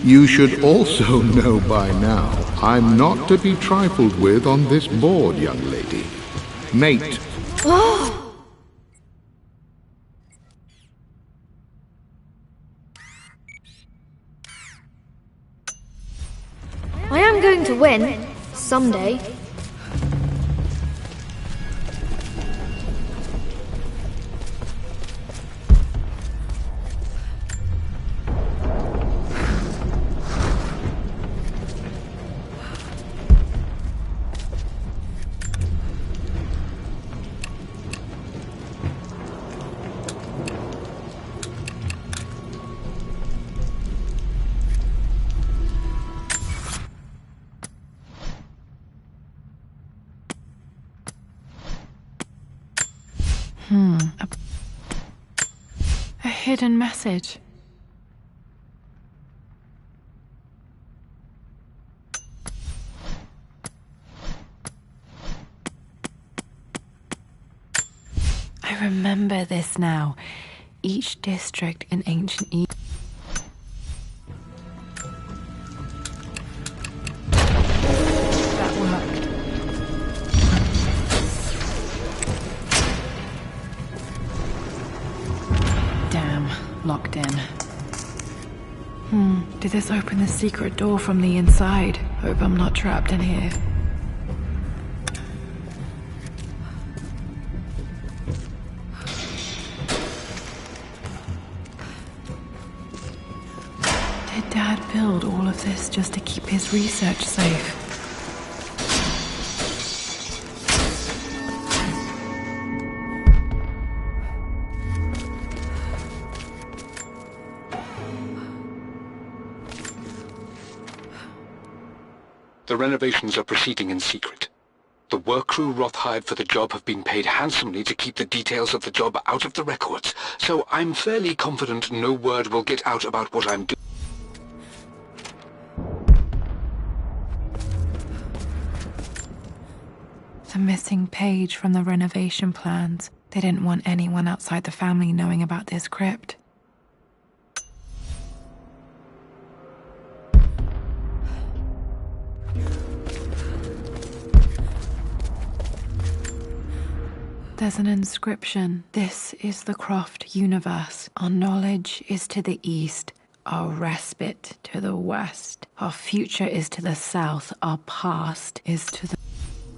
You should also know by now, I'm not to be trifled with on this board, young lady. Mate. Oh! I am going to win, someday. A hidden message. I remember this now. Each district in ancient Egypt. That worked. Damn, locked in. Did this open the secret door from the inside? Hope I'm not trapped in here. Did Dad build all of this just to keep his research safe? The renovations are proceeding in secret. The work crew Roth hired for the job have been paid handsomely to keep the details of the job out of the records, so I'm fairly confident no word will get out about what I'm doing. The missing page from the renovation plans. They didn't want anyone outside the family knowing about this crypt. There's an inscription. This is the Croft universe. Our knowledge is to the east, our respite to the west. Our future is to the south, our past is to the...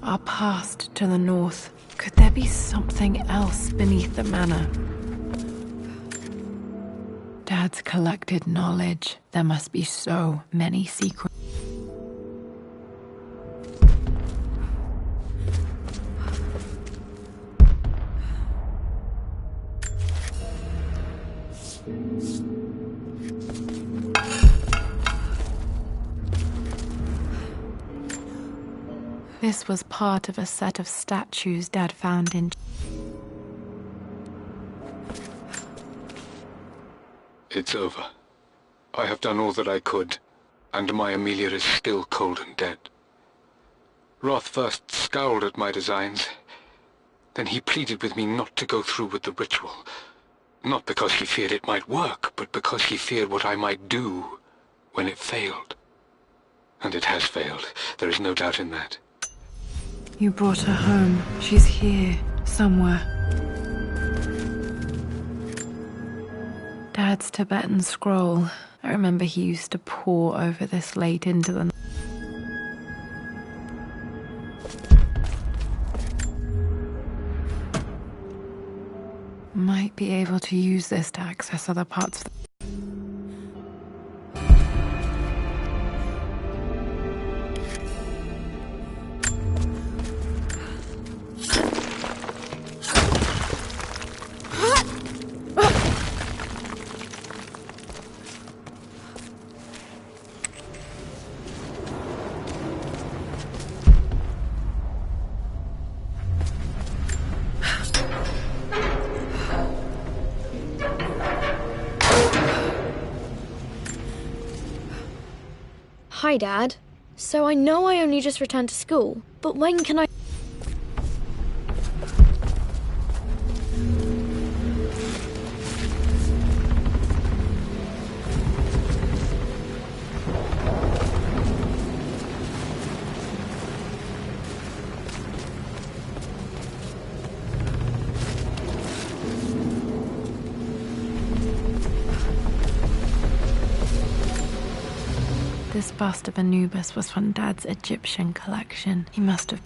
Our past to the north. Could there be something else beneath the manor? Dad's collected knowledge. There must be so many secrets. This was part of a set of statues Dad found in... It's over. I have done all that I could, and my Amelia is still cold and dead. Roth first scowled at my designs. Then he pleaded with me not to go through with the ritual. Not because he feared it might work, but because he feared what I might do when it failed. And it has failed. There is no doubt in that. You brought her home. She's here, somewhere. Dad's Tibetan scroll. I remember he used to pore over this late into the night. Might be able to use this to access other parts of the... Hi, Dad. So I know I only just returned to school, but when can I... This bust of Anubis was from Dad's Egyptian collection. He must have...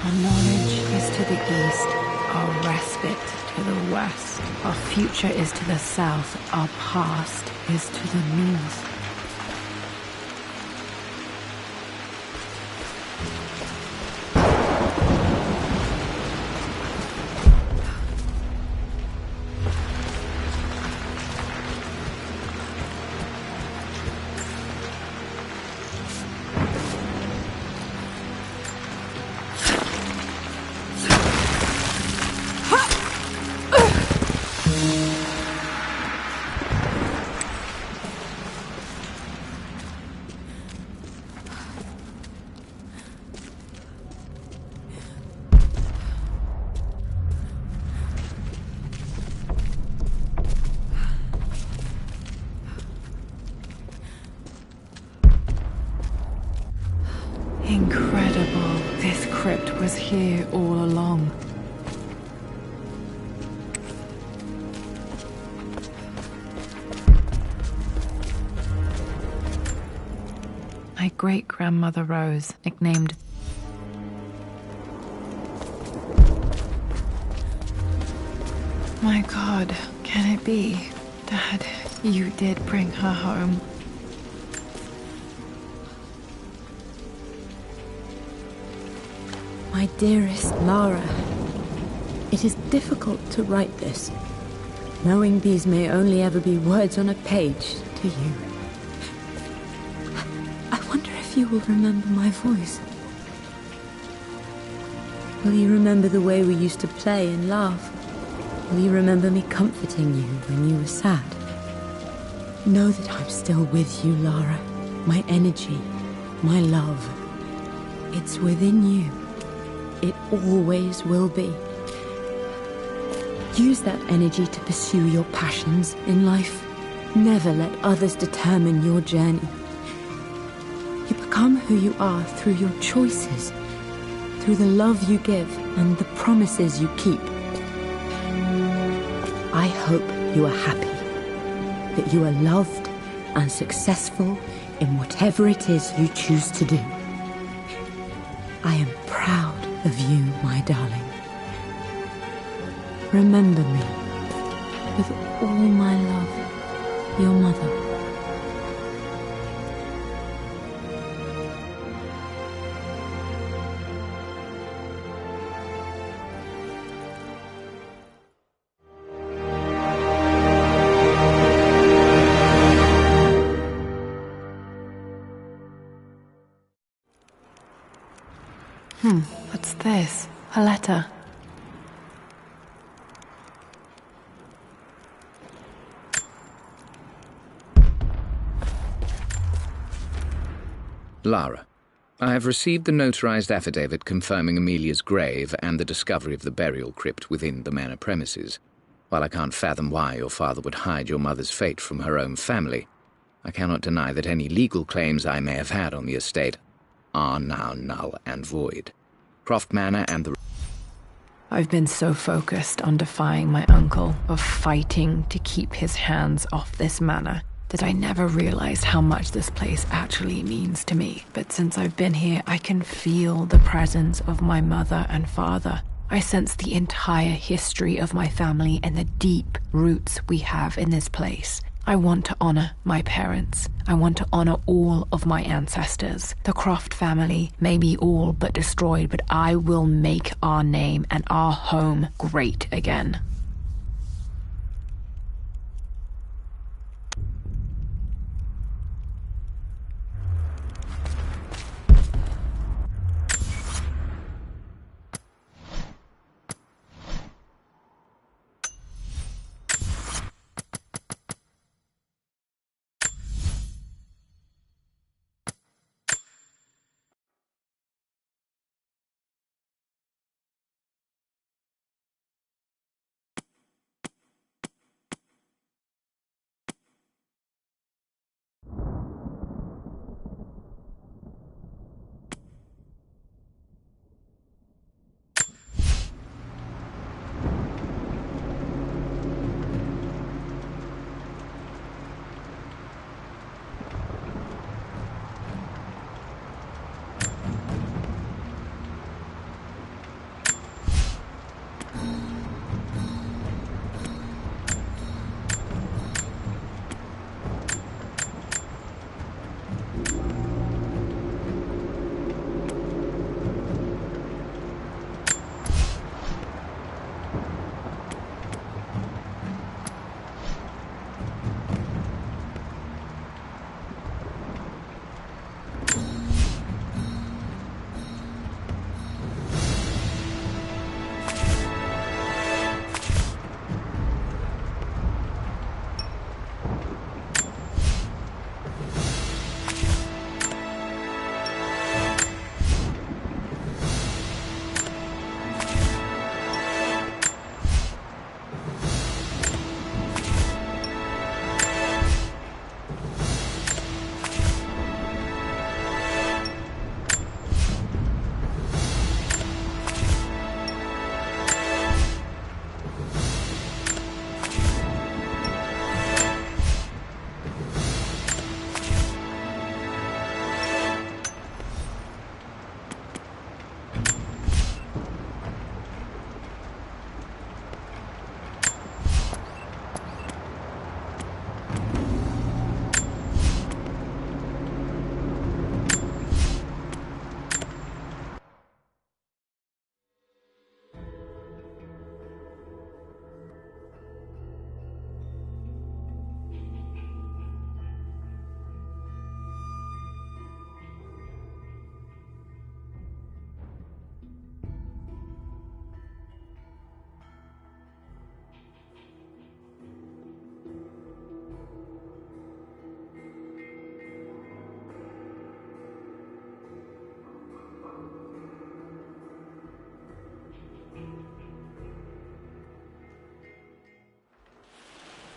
Our knowledge is to the east, our respite to the west. Our future is to the south, our past is to the north. Incredible. This crypt was here all along. My great-grandmother Rose, nicknamed... My God, can it be? Dad, you did bring her home. My dearest Lara, it is difficult to write this, knowing these may only ever be words on a page to you. I wonder if you will remember my voice. Will you remember the way we used to play and laugh? Will you remember me comforting you when you were sad? Know that I'm still with you, Lara. My energy, my love. It's within you. It always will be. Use that energy to pursue your passions in life. Never let others determine your journey. You become who you are through your choices, through the love you give and the promises you keep. I hope you are happy, that you are loved and successful in whatever it is you choose to do. I am proud of you, my darling. Remember me, with all my love, your mother. What's this? A letter. Lara, I have received the notarized affidavit confirming Amelia's grave and the discovery of the burial crypt within the manor premises. While I can't fathom why your father would hide your mother's fate from her own family, I cannot deny that any legal claims I may have had on the estate are now null and void. Croft Manor and the... I've been so focused on defying my uncle, of fighting to keep his hands off this manor, that I never realized how much this place actually means to me. But since I've been here, I can feel the presence of my mother and father. I sense the entire history of my family and the deep roots we have in this place. I want to honor my parents. I want to honor all of my ancestors. The Croft family may be all but destroyed, but I will make our name and our home great again.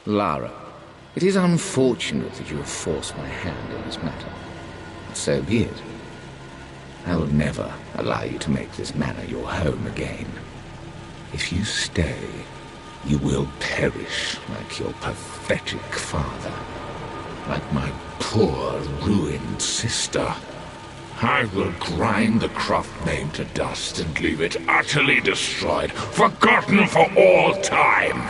Lara, it is unfortunate that you have forced my hand in this matter. But so be it. I will never allow you to make this manor your home again. If you stay, you will perish like your pathetic father. Like my poor, ruined sister. I will grind the Croft name to dust and leave it utterly destroyed, forgotten for all time.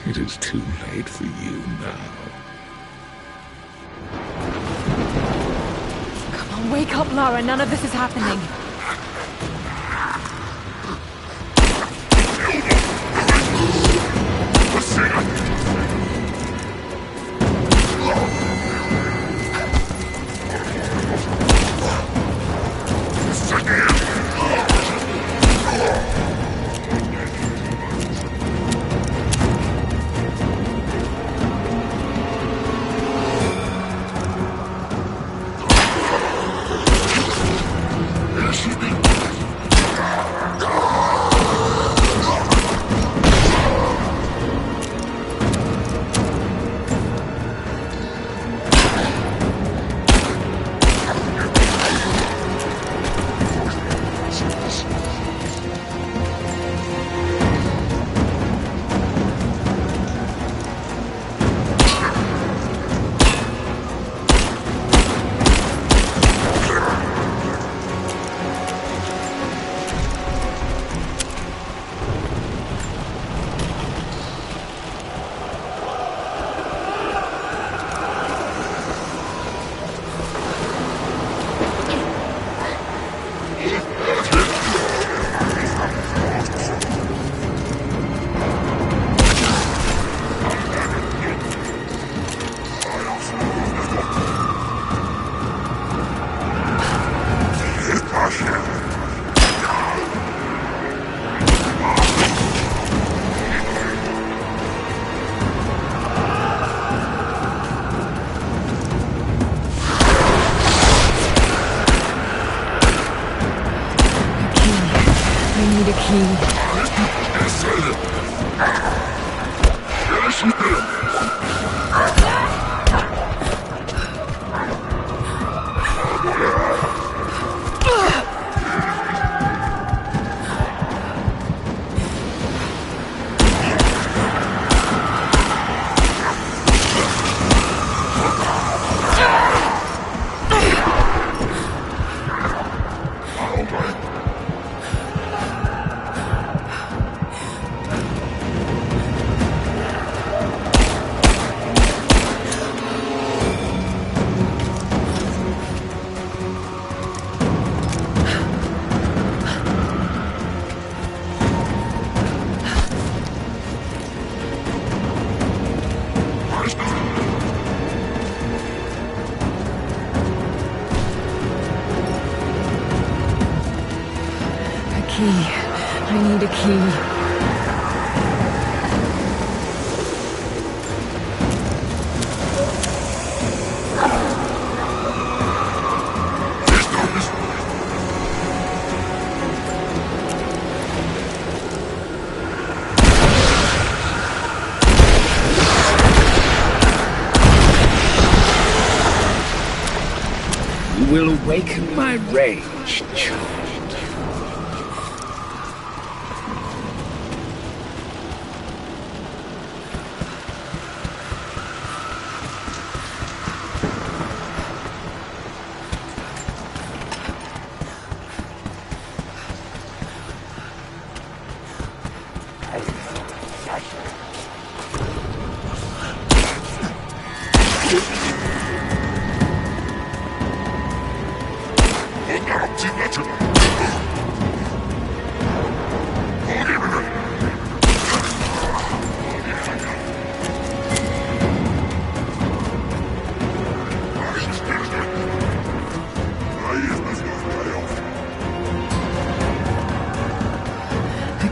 It is too late for you now. Come on, wake up, Lara. None of this is happening. I need a key. You will awaken my rage, child.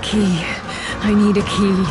Key. I need a key.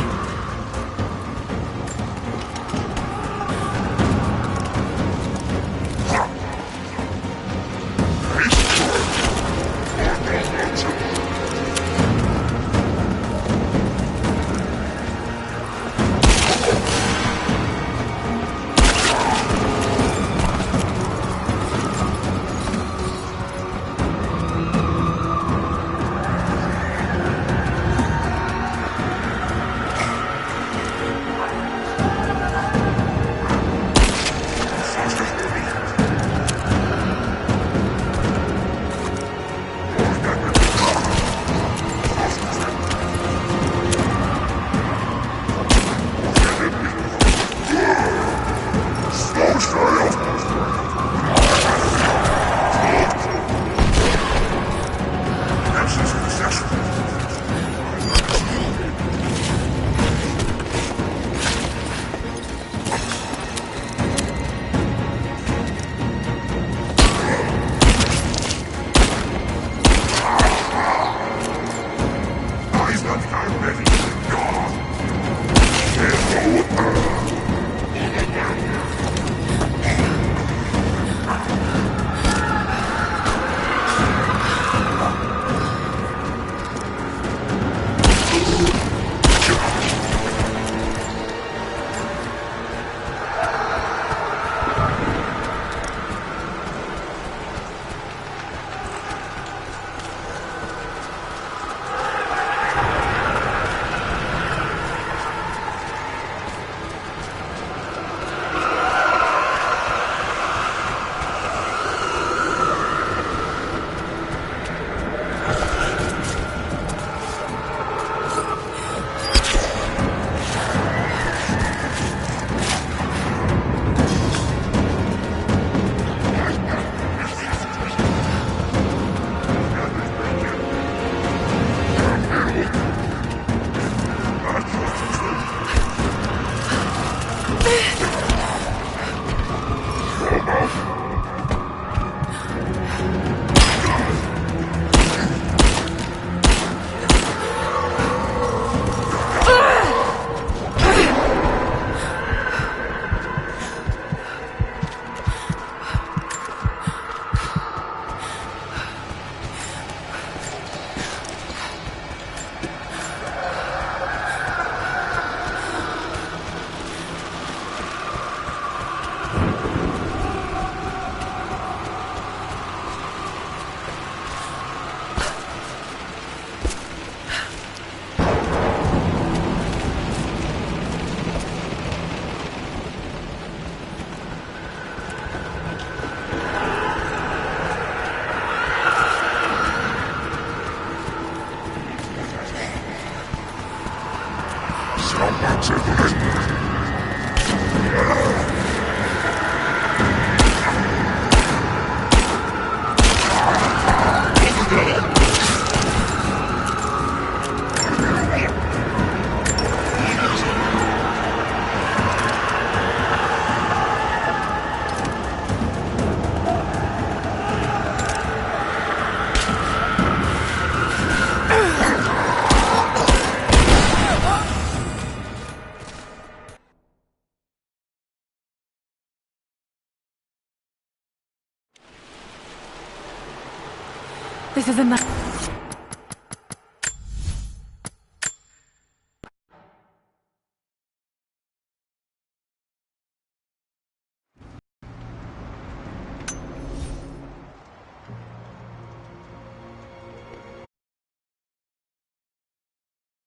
This is a